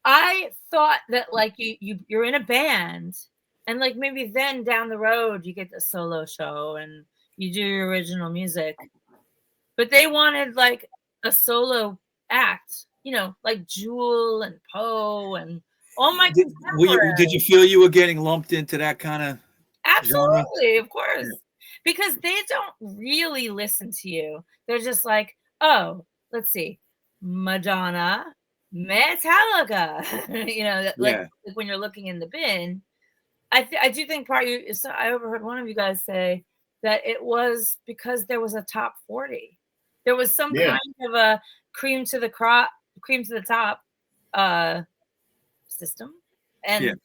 I thought that like you're in a band and like maybe then down the road you get the solo show and you do your original music. But they wanted like a solo act, like Jewel and Poe and all my Did you feel you were getting lumped into that kind of genre? Absolutely, of course. Because they don't really listen to you. They're just like, oh, let's see, Madonna, Metallica. Like when you're looking in the bin. I do think so I overheard one of you guys say that it was because there was a top 40. There was some kind of a cream to the top system. And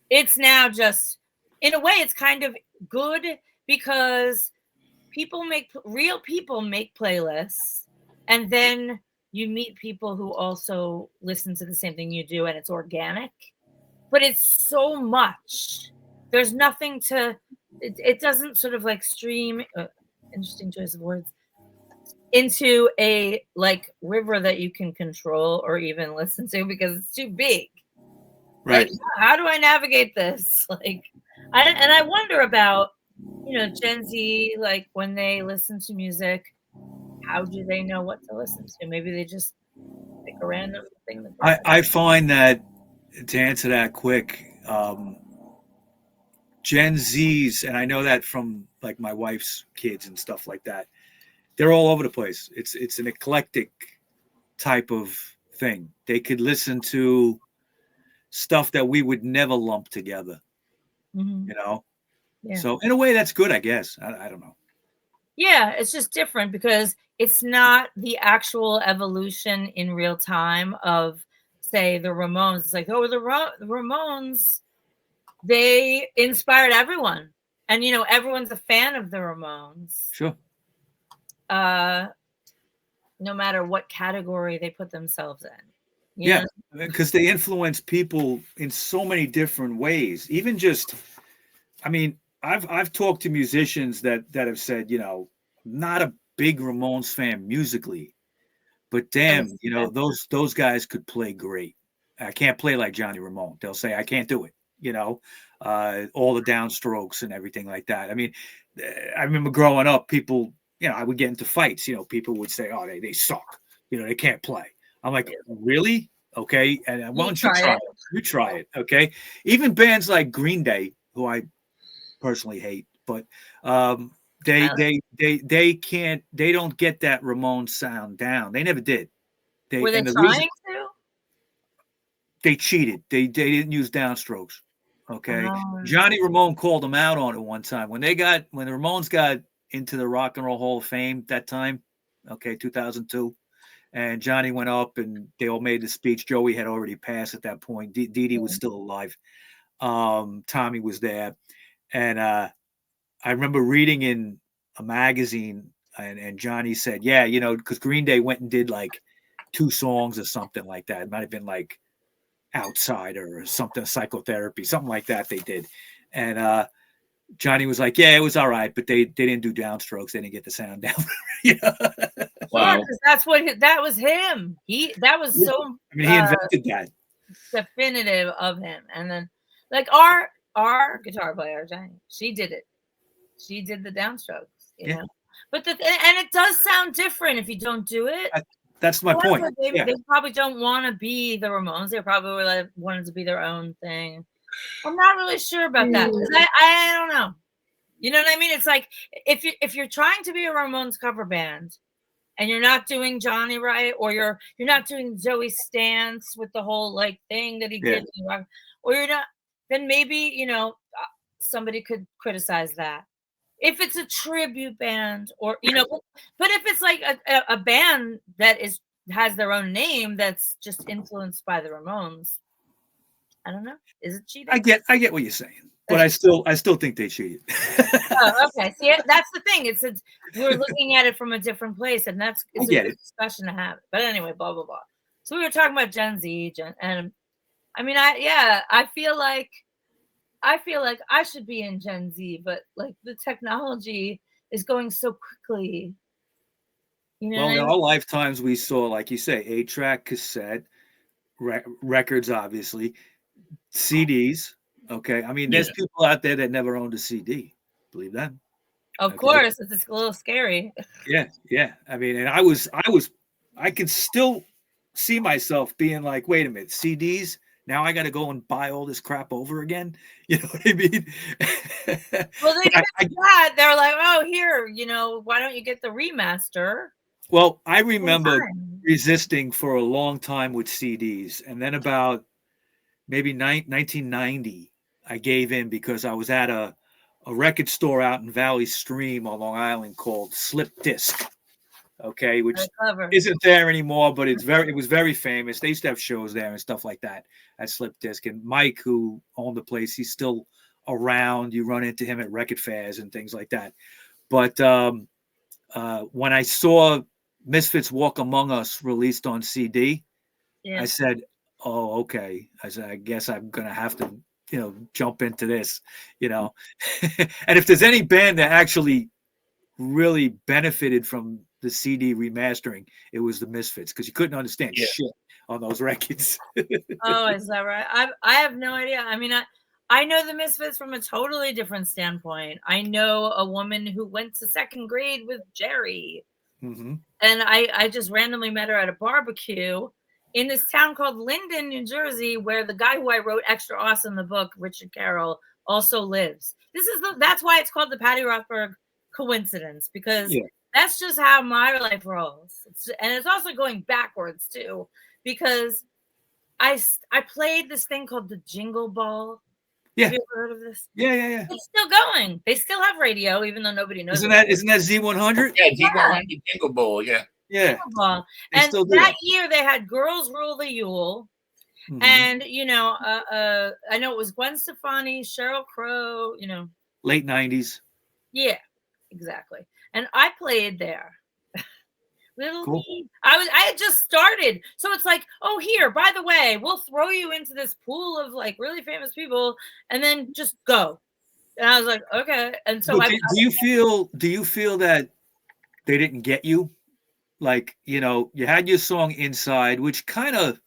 it's now just, in a way, it's kind of good because real people make playlists, and then you meet people who also listen to the same thing you do, and it's organic. But it's so much. There's nothing to. It doesn't sort of like stream. Interesting choice of words. Into a like river that you can control or even listen to because it's too big. Right. Like, how do I navigate this? Like, I wonder about, Gen Z, like when they listen to music, how do they know what to listen to? Maybe they just pick a random thing. I find that, to answer that quick, Gen Zs, and I know that from like my wife's kids and stuff like that, they're all over the place. It's an eclectic type of thing. They could listen to stuff that we would never lump together, Yeah. So in a way that's good, I guess. I don't know. Yeah, it's just different because it's not the actual evolution in real time of, say, the Ramones. It's like, oh, the Ramones, they inspired everyone, and everyone's a fan of the Ramones. Sure. No matter what category they put themselves in. Yeah, because they influence people in so many different ways. Even just, I mean, I've talked to musicians that have said, not a big Ramones fan musically, but damn, those guys could play great. I can't play like Johnny Ramone. They'll say I can't do it. All the downstrokes and everything like that. I mean, I remember growing up, people, I would get into fights. People would say, "Oh, they suck. They can't play." I'm like, really? Okay, and why don't you try it? You try it, okay? Even bands like Green Day, who I personally hate, but they can't. They don't get that Ramone sound down. They never did. Were they trying to? They cheated. They didn't use downstrokes. Okay, Johnny Ramone called them out on it one time when the Ramones got into the Rock and Roll Hall of Fame that time. Okay, 2002. And Johnny went up and they all made the speech. Joey had already passed at that point. Dee Dee was still alive. Tommy was there. And I remember reading in a magazine and Johnny said, yeah, because Green Day went and did like 2 songs or something like that. It might have been like Outsider or something, Psychotherapy, something like that they did. And Johnny was like, yeah, it was all right, but they didn't do downstrokes. They didn't get the sound down. Wow. Yeah, that was him. That was so. I mean, he invented that. Definitive of him. And then, like our guitar player, Jenny, she did it. She did the downstrokes, you know. But and it does sound different if you don't do it. That's my point. They probably don't want to be the Ramones. They probably wanted to be their own thing. I'm not really sure about that. I don't know. You know what I mean? It's like if you're trying to be a Ramones cover band and you're not doing Johnny right, or you're not doing Joey's stance with the whole like thing that he did, or you're not, then maybe somebody could criticize that. If it's a tribute band, or but if it's like a band that has their own name that's just influenced by the Ramones, I don't know. Is it cheating? I get what you're saying. But I still think they cheated. Oh, okay. See, that's the thing. We're looking at it from a different place, and it's a good discussion to have. But anyway, blah blah blah. So we were talking about Gen Z, and I mean, I feel like I should be in Gen Z, but like the technology is going so quickly. You know, well, in our lifetimes, we saw, like you say, 8-track, cassette, records, obviously, CDs. Okay, I mean, there's people out there that never owned a CD. Believe that? Of course, it's a little scary. Yeah. I mean, and I can still see myself being like, wait a minute, CDs. Now I got to go and buy all this crap over again. You know what I mean? Well, they did that. They're like, oh, here, why don't you get the remaster? Well, I remember resisting for a long time with CDs, and then about maybe 1990, I gave in because I was at a record store out in Valley Stream on Long Island called Slip Disc. Okay, which isn't there anymore, but it was very famous. They used to have shows there and stuff like that at Slip Disc. And Mike, who owned the place, he's still around. You run into him at record fairs and things like that. But when I saw Misfits Walk Among Us released on CD, I said, oh, okay. I said, I guess I'm gonna have to, jump into this, And if there's any band that actually really benefited from the CD remastering, it was the Misfits, because you couldn't understand shit on those records. Oh, is that right? I have no idea. I mean, I know the Misfits from a totally different standpoint. I know a woman who went to second grade with Jerry. Mm-hmm. And I just randomly met her at a barbecue in this town called Linden, New Jersey, where the guy who I wrote Extra Awesome, the book, Richard Carroll, also lives. That's why it's called the Patti Rothberg coincidence, because that's just how my life rolls. And it's also going backwards too, because I played this thing called the Jingle Ball. Yeah. Have you ever heard of this? Yeah. It's still going. They still have radio, even though nobody knows. Isn't that Z100? Yeah, Z100 Jingle Ball. Yeah. Ball. And that year they had Girls Rule the Yule. Mm-hmm. And I know it was Gwen Stefani, Sheryl Crow, late 90s. Yeah, exactly. And I played there. Cool. I had just started. So it's like, oh, here, by the way, we'll throw you into this pool of like really famous people and then just go. And I was like, okay. And so do you feel that they didn't get you? Like, you had your song Inside, which kind of,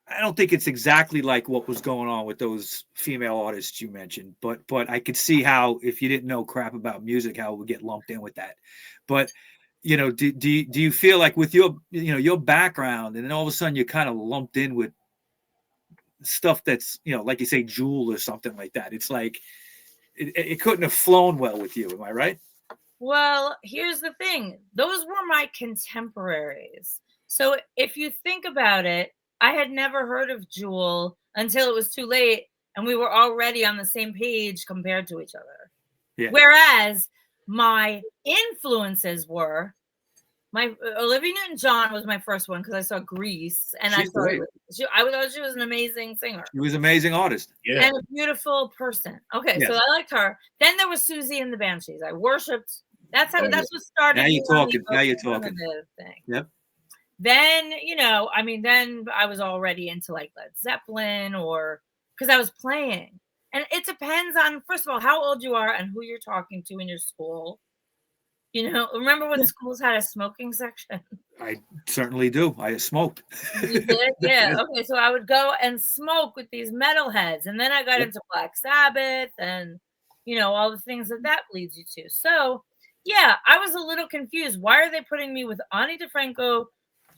I don't think it's exactly like what was going on with those female artists you mentioned, but I could see how, if you didn't know crap about music, how it would get lumped in with that. But, do you feel like with your, your background, and then all of a sudden you're kind of lumped in with stuff that's, like you say, Jewel or something like that. It's like, it couldn't have flown well with you. Am I right? Well, here's the thing. Those were my contemporaries. So if you think about it, I had never heard of Jewel until it was too late, and we were already on the same page compared to each other. Yeah. Whereas my influences were Olivia Newton-John was my first one because I saw Grease, and I thought she was an amazing singer. She was an amazing artist, and a beautiful person. Okay, so I liked her. Then there was Susie and the Banshees. I worshipped. That's what started. Now you're talking. Thing. Yep. Then then I was already into like Led Zeppelin, or because I was playing. And it depends on, first of all, how old you are and who you're talking to in your school. Remember when schools had a smoking section? I certainly do. I smoked. You did? Yeah. Okay. So I would go and smoke with these metalheads. And then I got into Black Sabbath and, all the things that leads you to. So, yeah, I was a little confused. Why are they putting me with Ani DeFranco,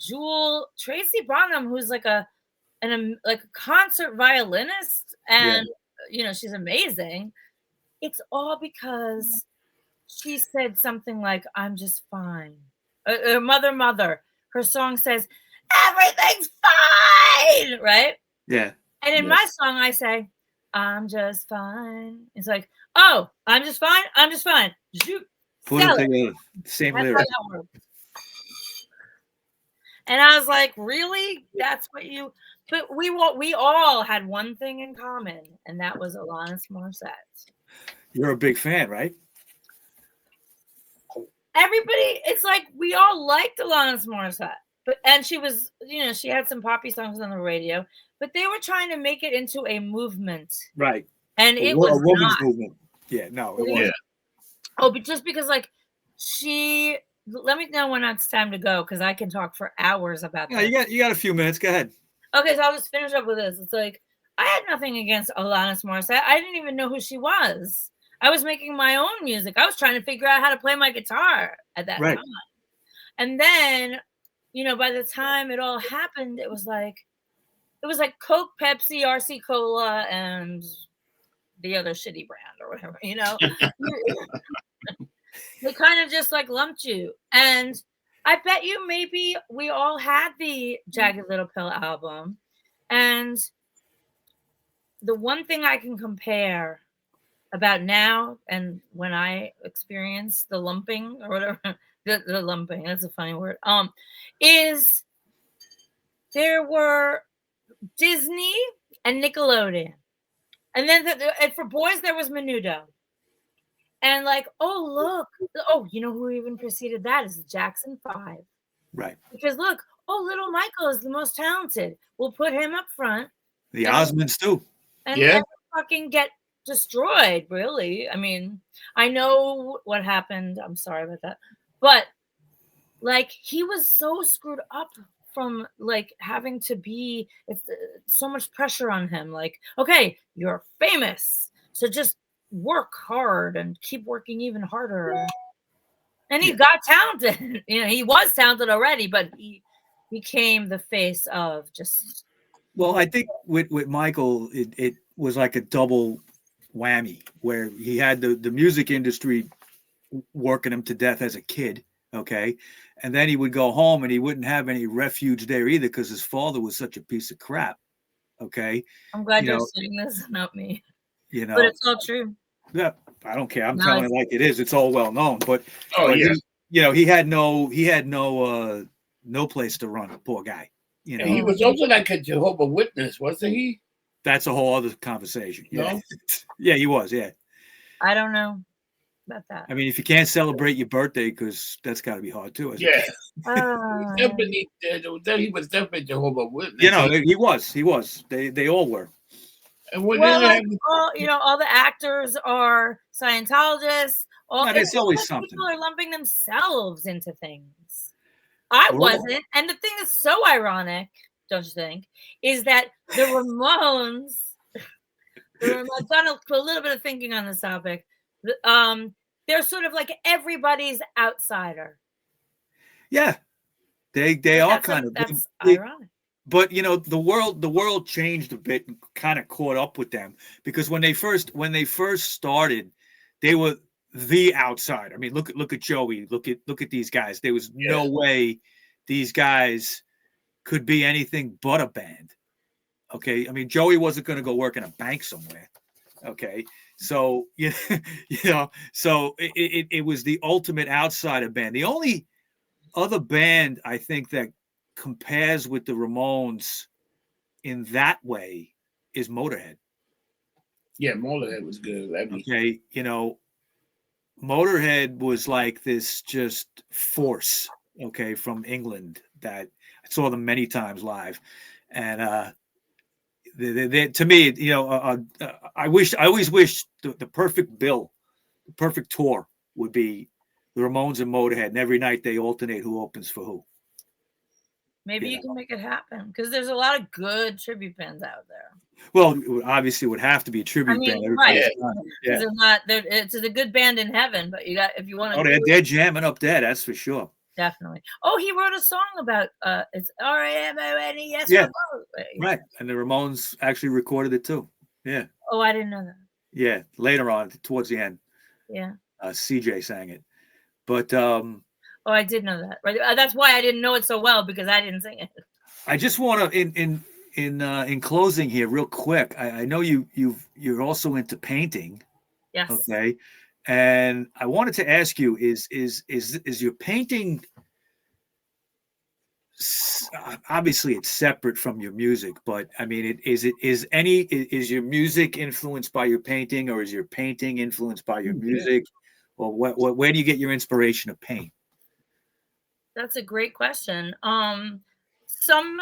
Jewel, Tracy Bonham, who's like a concert violinist, and she's amazing. It's all because she said something like, I'm just fine. Mother, her song says, everything's fine, right? Yeah. And in my song, I say, I'm just fine. It's like, oh, I'm just fine. Put it together. Same lyric. And I was like, really? That's what you... But we all had one thing in common, and that was Alanis Morissette. You're a big fan, right? Everybody, it's like we all liked Alanis Morissette, and she was, she had some poppy songs on the radio, but they were trying to make it into a movement, right? And it was a woman's not. movement. Yeah, no, it wasn't. Oh, but just because, like, let me know when it's time to go, because I can talk for hours about that. You got a few minutes. Go ahead. Okay, so I'll just finish up with this. It's like, I had nothing against Alanis Morissette. I didn't even know who she was. I was making my own music. I was trying to figure out how to play my guitar at that time. And then, by the time it all happened, it was like Coke, Pepsi, RC Cola, and the other shitty brand or whatever, They kind of just like lumped you. And I bet you maybe we all had the Jagged Little Pill album. And the one thing I can compare about now and when I experienced the lumping or whatever, the lumping, that's a funny word, is there were Disney and Nickelodeon. And then for boys, there was Menudo. And like, you know who even preceded that is the Jackson 5. Right. Because look, Little Michael is the most talented. We'll put him up front. The Osmonds too. And fucking get destroyed, really. I mean, I know what happened. I'm sorry about that. But like, he was so screwed up from like having to be, it's so much pressure on him. Like, okay, you're famous, so just work hard and keep working even harder. And he got talented. He was talented already, but he became the face of just. Well, I think with Michael, it was like a double whammy where he had the music industry working him to death as a kid. Okay. And then he would go home and he wouldn't have any refuge there either because his father was such a piece of crap. Okay. I'm glad you're saying this, not me. But it's all true. Yeah, I don't care. I'm telling it like it is. It's all well known. But he had no place to run. Poor guy. And he was also like a Jehovah's Witness, wasn't he? That's a whole other conversation. Yeah. No? Yeah, he was. Yeah. I don't know about that. I mean, if you can't celebrate your birthday, because that's got to be hard too. Yeah. He was definitely Jehovah's Witness. He was. They all were. And all the actors are Scientologists. There's always something. People are lumping themselves into things. I wasn't. And the thing that's so ironic, don't you think, is that the Ramones, I've done a little bit of thinking on this topic. They're sort of like everybody's outsider. Yeah. They are kind of. That's ironic. But the world changed a bit and kind of caught up with them, because when they first started, they were the outsider. I mean, look at Joey. Look at these guys. There was no way these guys could be anything but a band. Okay, I mean, Joey wasn't going to go work in a bank somewhere. Okay, so so it was the ultimate outsider band. The only other band I think that compares with the Ramones in that way is Motorhead. Yeah, Motorhead was good. Okay, Motorhead was like this just force, okay, from England that I saw them many times live, and they to me, I always wish the perfect bill, the perfect tour would be the Ramones and Motorhead, and every night they alternate who opens for who. Maybe you can make it happen, because there's a lot of good tribute bands out there. Well, obviously, it would have to be a tribute band. Right? It's a good band in heaven, but if you want to. Oh, they're jamming up there. That's for sure. Definitely. Oh, he wrote a song about it's RAMONES. Yeah, right. And the Ramones actually recorded it too. Yeah. Oh, I didn't know that. Yeah, later on, towards the end. Yeah. CJ sang it, but. Oh, I did know that. Right. That's why I didn't know it so well, because I didn't sing it. I just want to, in closing here, real quick. I know you're also into painting. Yes. Okay. And I wanted to ask you: is your painting obviously it's separate from your music, but I mean, is your music influenced by your painting, or is your painting influenced by your music, or where do you get your inspiration to paint? That's a great question. Some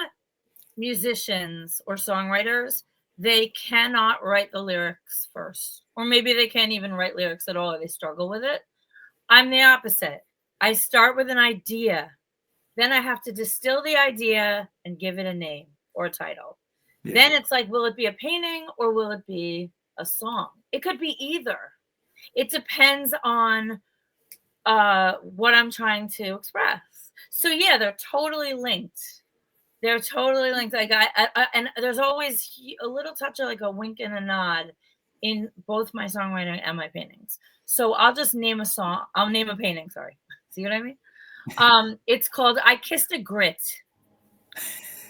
musicians or songwriters, they cannot write the lyrics first, or maybe they can't even write lyrics at all, or they struggle with it. I'm the opposite. I start with an idea, then I have to distill the idea and give it a name or a title. Yeah. Then it's like, will it be a painting or will it be a song? It could be either. It depends on what I'm trying to express. So yeah, they're totally linked. They're totally linked. Like and there's always a little touch of like a wink and a nod in both my songwriting and my paintings. So I'll just name a song. I'll name a painting. Sorry. See what I mean? It's called I Kissed a Grit.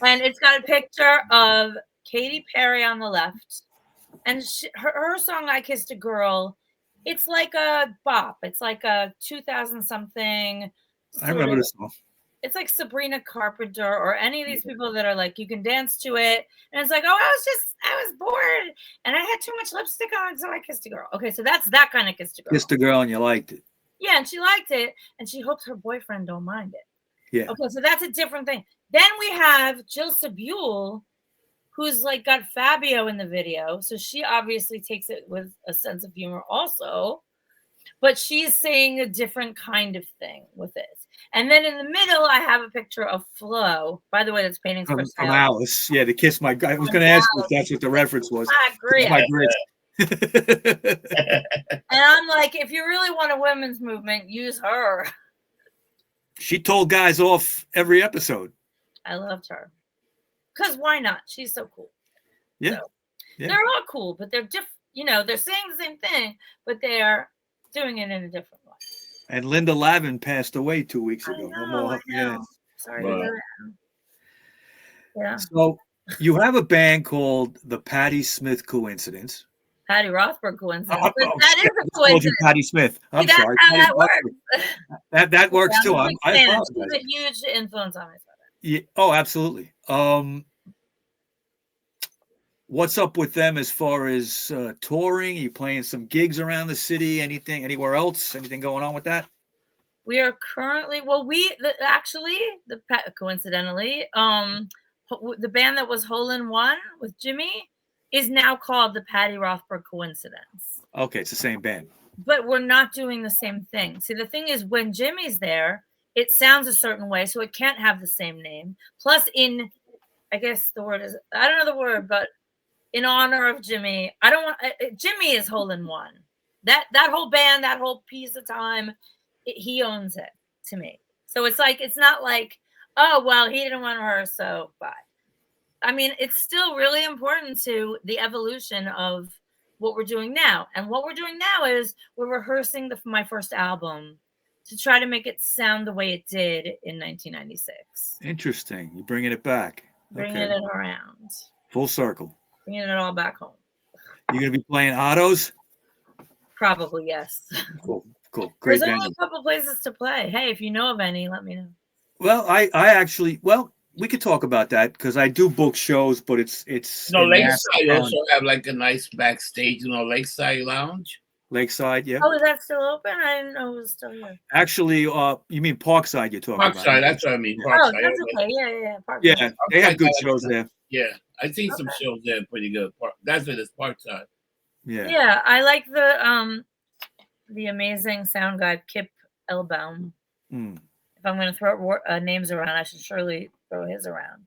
And it's got a picture of Katy Perry on the left. And her song, I Kissed a Girl, it's like a bop. It's like a 2000 something. I remember this song. It's like Sabrina Carpenter or any of these people that are like, you can dance to it. And it's like, oh, I was bored and I had too much lipstick on, so I kissed a girl. Okay, so that's that kind of kissed a girl. Kissed a girl and you liked it. Yeah, and she liked it, and she hopes her boyfriend don't mind it. Yeah. Okay, so that's a different thing. Then we have Jill Sabule, who's like got Fabio in the video. So she obviously takes it with a sense of humor also. But she's saying a different kind of thing with it. And then in the middle, I have a picture of Flo. By the way, that's paintings from Alice. Yeah, to kiss my guy. I was going to ask you if that's what the reference was. I agree. My grit. And I'm like, if you really want a women's movement, use her. She told guys off every episode. I loved her. Because why not? She's so cool. Yeah. So, yeah. They're all cool, but they're different. You know, they're saying the same thing, but they're doing it in a different way. And Linda Lavin passed away 2 weeks ago. I know. Yeah. Sorry to hear that. Yeah. So you have a band called the Patti Smith Coincidence. Patti Rothberg Coincidence. That is a coincidence. Patti Smith. I'm sorry. How that works. That works too. She's a huge influence on me. Yeah. Oh, absolutely. What's up with them as far as touring? Are you playing some gigs around the city? Anything, anywhere else? Anything going on with that? We are currently, coincidentally, the band that was Hole in One with Jimmy is now called the Patti Rothberg Coincidence. Okay, it's the same band. But we're not doing the same thing. See, the thing is, when Jimmy's there, it sounds a certain way, so it can't have the same name. Plus, I guess the word is, I don't know the word, but in honor of Jimmy, Jimmy is Hole in One. That whole band, that whole piece of time, he owns it to me. So it's not like, oh, well, he didn't want her, so bye. I mean, it's still really important to the evolution of what we're doing now. And what we're doing now is we're rehearsing my first album to try to make it sound the way it did in 1996. Interesting. You're bringing it back. Bringing it around. Full circle. Bringing it all back home. You're going to be playing autos? Probably, yes. Cool. Great. There's only a couple places to play. Hey, if you know of any, let me know. Well, I actually, we could talk about that because I do book shows, but it's Lakeside also have like a nice backstage, Lakeside Lounge. Lakeside, yeah. Oh, is that still open? I didn't know it was still here. Actually, you mean Parkside? You're talking about? Parkside, that's what I mean. Parkside. Oh, that's okay. Yeah. Parkside. Yeah, they have good shows there. Yeah, I've seen some shows there, pretty good. That's it. It's Parkside. Yeah, I like the amazing sound guy Kip Elbaum. If I'm going to throw names around, I should surely throw his around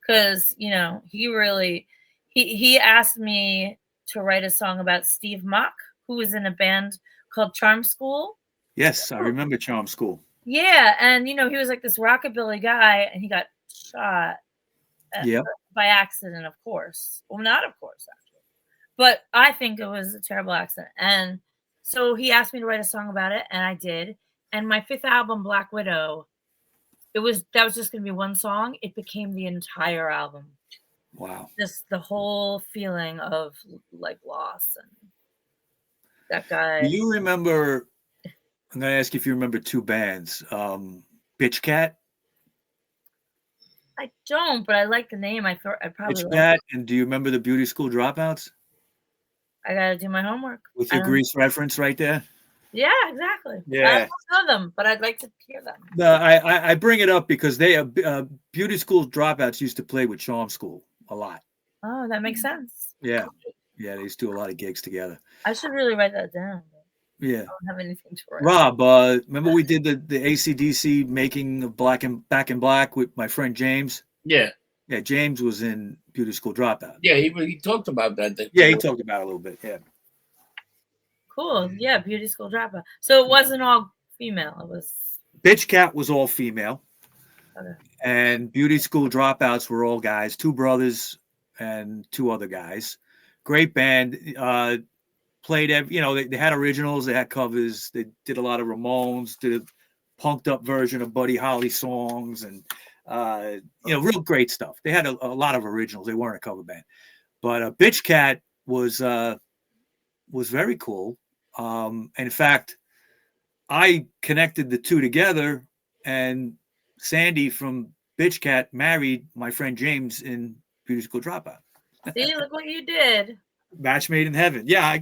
because he really he asked me to write a song about Steve Mock, who was in a band called Charm School. Yes, I remember Charm School. Yeah, and he was like this rockabilly guy, and he got shot by accident, of course. Well, not of course, actually, but I think it was a terrible accident. And so he asked me to write a song about it, and I did. And my fifth album, Black Widow, that was just going to be one song. It became the entire album. Wow. Just the whole feeling of like loss and that guy. Do you remember, I'm going to ask you if you remember two bands, Bitch Cat? I don't, but I like the name. I probably Bitch like Cat. it. And do you remember the Beauty School Dropouts? I gotta do my homework. With your Grease reference right there? Yeah, exactly. Yeah. I don't know them, but I'd like to hear them. I bring it up because they Beauty School Dropouts used to play with Charm School a lot. Oh, that makes sense. Yeah. Yeah, they used to do a lot of gigs together. I should really write that down. Yeah. I don't have anything to write. Rob, remember we did the AC/DC making of Back in Black with my friend James? Yeah. Yeah, James was in Beauty School Dropout. Yeah, he talked about that. Yeah, he talked about it a little bit. Yeah. Cool. Yeah, Beauty School Dropout. So it wasn't all female. It was. Bitch Cat was all female. Okay. And Beauty School Dropouts were all guys, 2 brothers and 2 other guys. Great band. Played they had originals, they had covers, they did a lot of Ramones, did a punked up version of Buddy Holly songs, and real great stuff. They had a lot of originals. They weren't a cover band, but Bitch Cat was very cool. In fact, I connected the 2 together, and Sandy from Bitch Cat married my friend James in Beauty School Dropout. See, look what you did. Match made in heaven. Yeah, I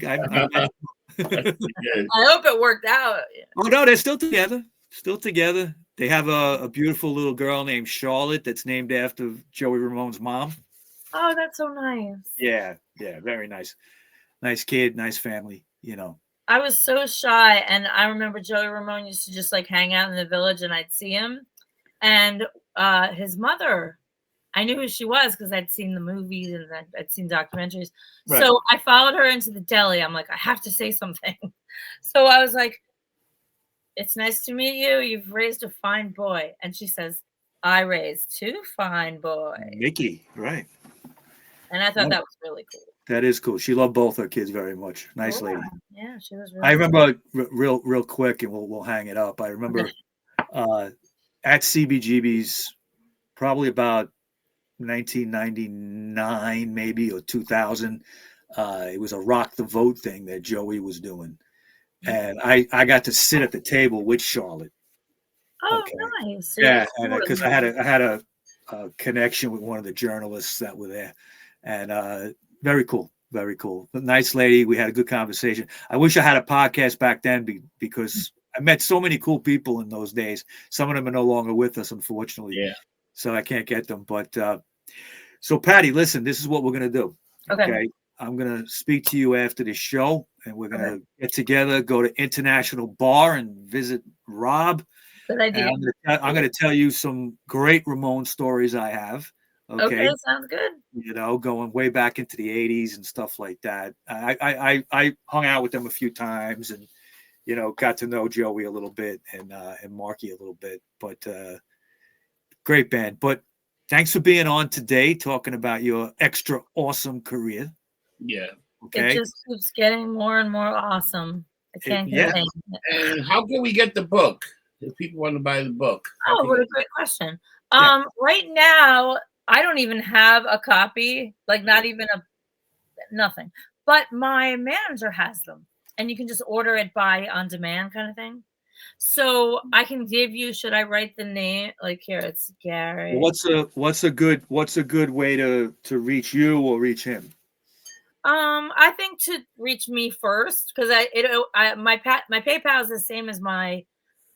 hope it worked out. Oh no, they're still together. Still together. They have a beautiful little girl named Charlotte that's named after Joey Ramone's mom. Oh, that's so nice. Yeah, very nice. Nice kid, nice family, I was so shy, and I remember Joey Ramone used to just like hang out in the village, and I'd see him, and his mother, I knew who she was because I'd seen the movies and I'd seen documentaries. Right. So I followed her into the deli. I'm like, I have to say something. So I was like, it's nice to meet you. You've raised a fine boy. And she says, I raised 2 fine boys. Mickey, right. And I thought that was really cool. That is cool. She loved both her kids very much. Nice lady. Yeah, she was really I remember real quick, and we'll hang it up. I remember at CBGB's probably about 1999 maybe, or 2000. It was a Rock the Vote thing that Joey was doing, and I got to sit at the table with Charlotte. Oh, okay. Nice. Yeah, and because I had a connection with one of the journalists that were there, and very cool. Nice lady. We had a good conversation. I wish I had a podcast back then because I met so many cool people in those days. Some of them are no longer with us, unfortunately. Yeah. So I can't get them. But so Patti, listen, this is what we're going to do. Okay. I'm going to speak to you after the show, and we're going to get together, go to International Bar and visit Rob. Good idea. I'm going to tell you some great Ramone stories I have. Okay, sounds good. Going way back into the 80s and stuff like that. I hung out with them a few times and, got to know Joey a little bit and Marky a little bit. But great band. But thanks for being on today, talking about your extra awesome career. Yeah. Okay. It just keeps getting more and more awesome. I can't contain it. And how can we get the book if people want to buy the book? Oh, what a great question. Right now, I don't even have a copy, like not even nothing. But my manager has them, and you can just order it by on demand kind of thing. So I can give you. Should I write the name? Like here, it's Gary. What's a good way to reach you or reach him? I think to reach me first because my PayPal is the same as my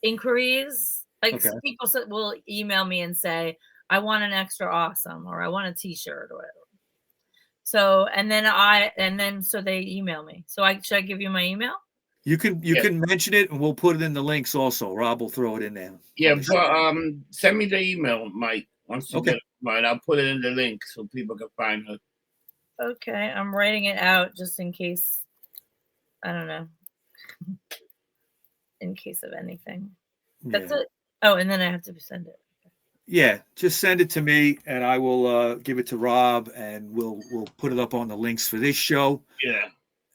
inquiries. Like people will email me and say, I want an extra awesome, or I want a t-shirt or whatever. So, and then so they email me. So should I give you my email? You can mention it and we'll put it in the links also. Rob will throw it in there. Yeah, but send me the email, Mike. Once you get mine, I'll put it in the link so people can find her. Okay, I'm writing it out just in case. I don't know. In case of anything. That's it. Oh, and then I have to send it. Yeah, just send it to me, and I will give it to Rob, and we'll put it up on the links for this show. Yeah.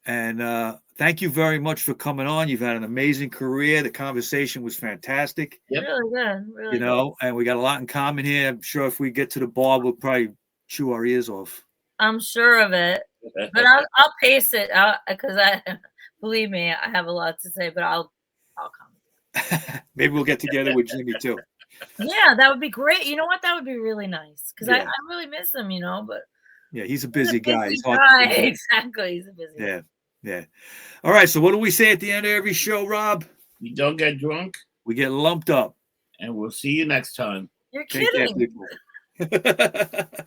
And thank you very much for coming on. You've had an amazing career. The conversation was fantastic. Yep. Really good. Really good. And we got a lot in common here. I'm sure if we get to the bar, we'll probably chew our ears off. I'm sure of it, but I'll pace it out because believe me, I have a lot to say, but I'll come. Maybe we'll get together with Jimmy too. Yeah, that would be great. You know what? That would be really nice because Yeah. I really miss him. But Yeah, he's a busy guy. busy He's hard guy. to- Exactly, he's a busy guy. Yeah, yeah. All right. So what do we say at the end of every show, Rob? You don't get drunk, We get lumped up. and we'll see you next time. You're Take care, kidding. people.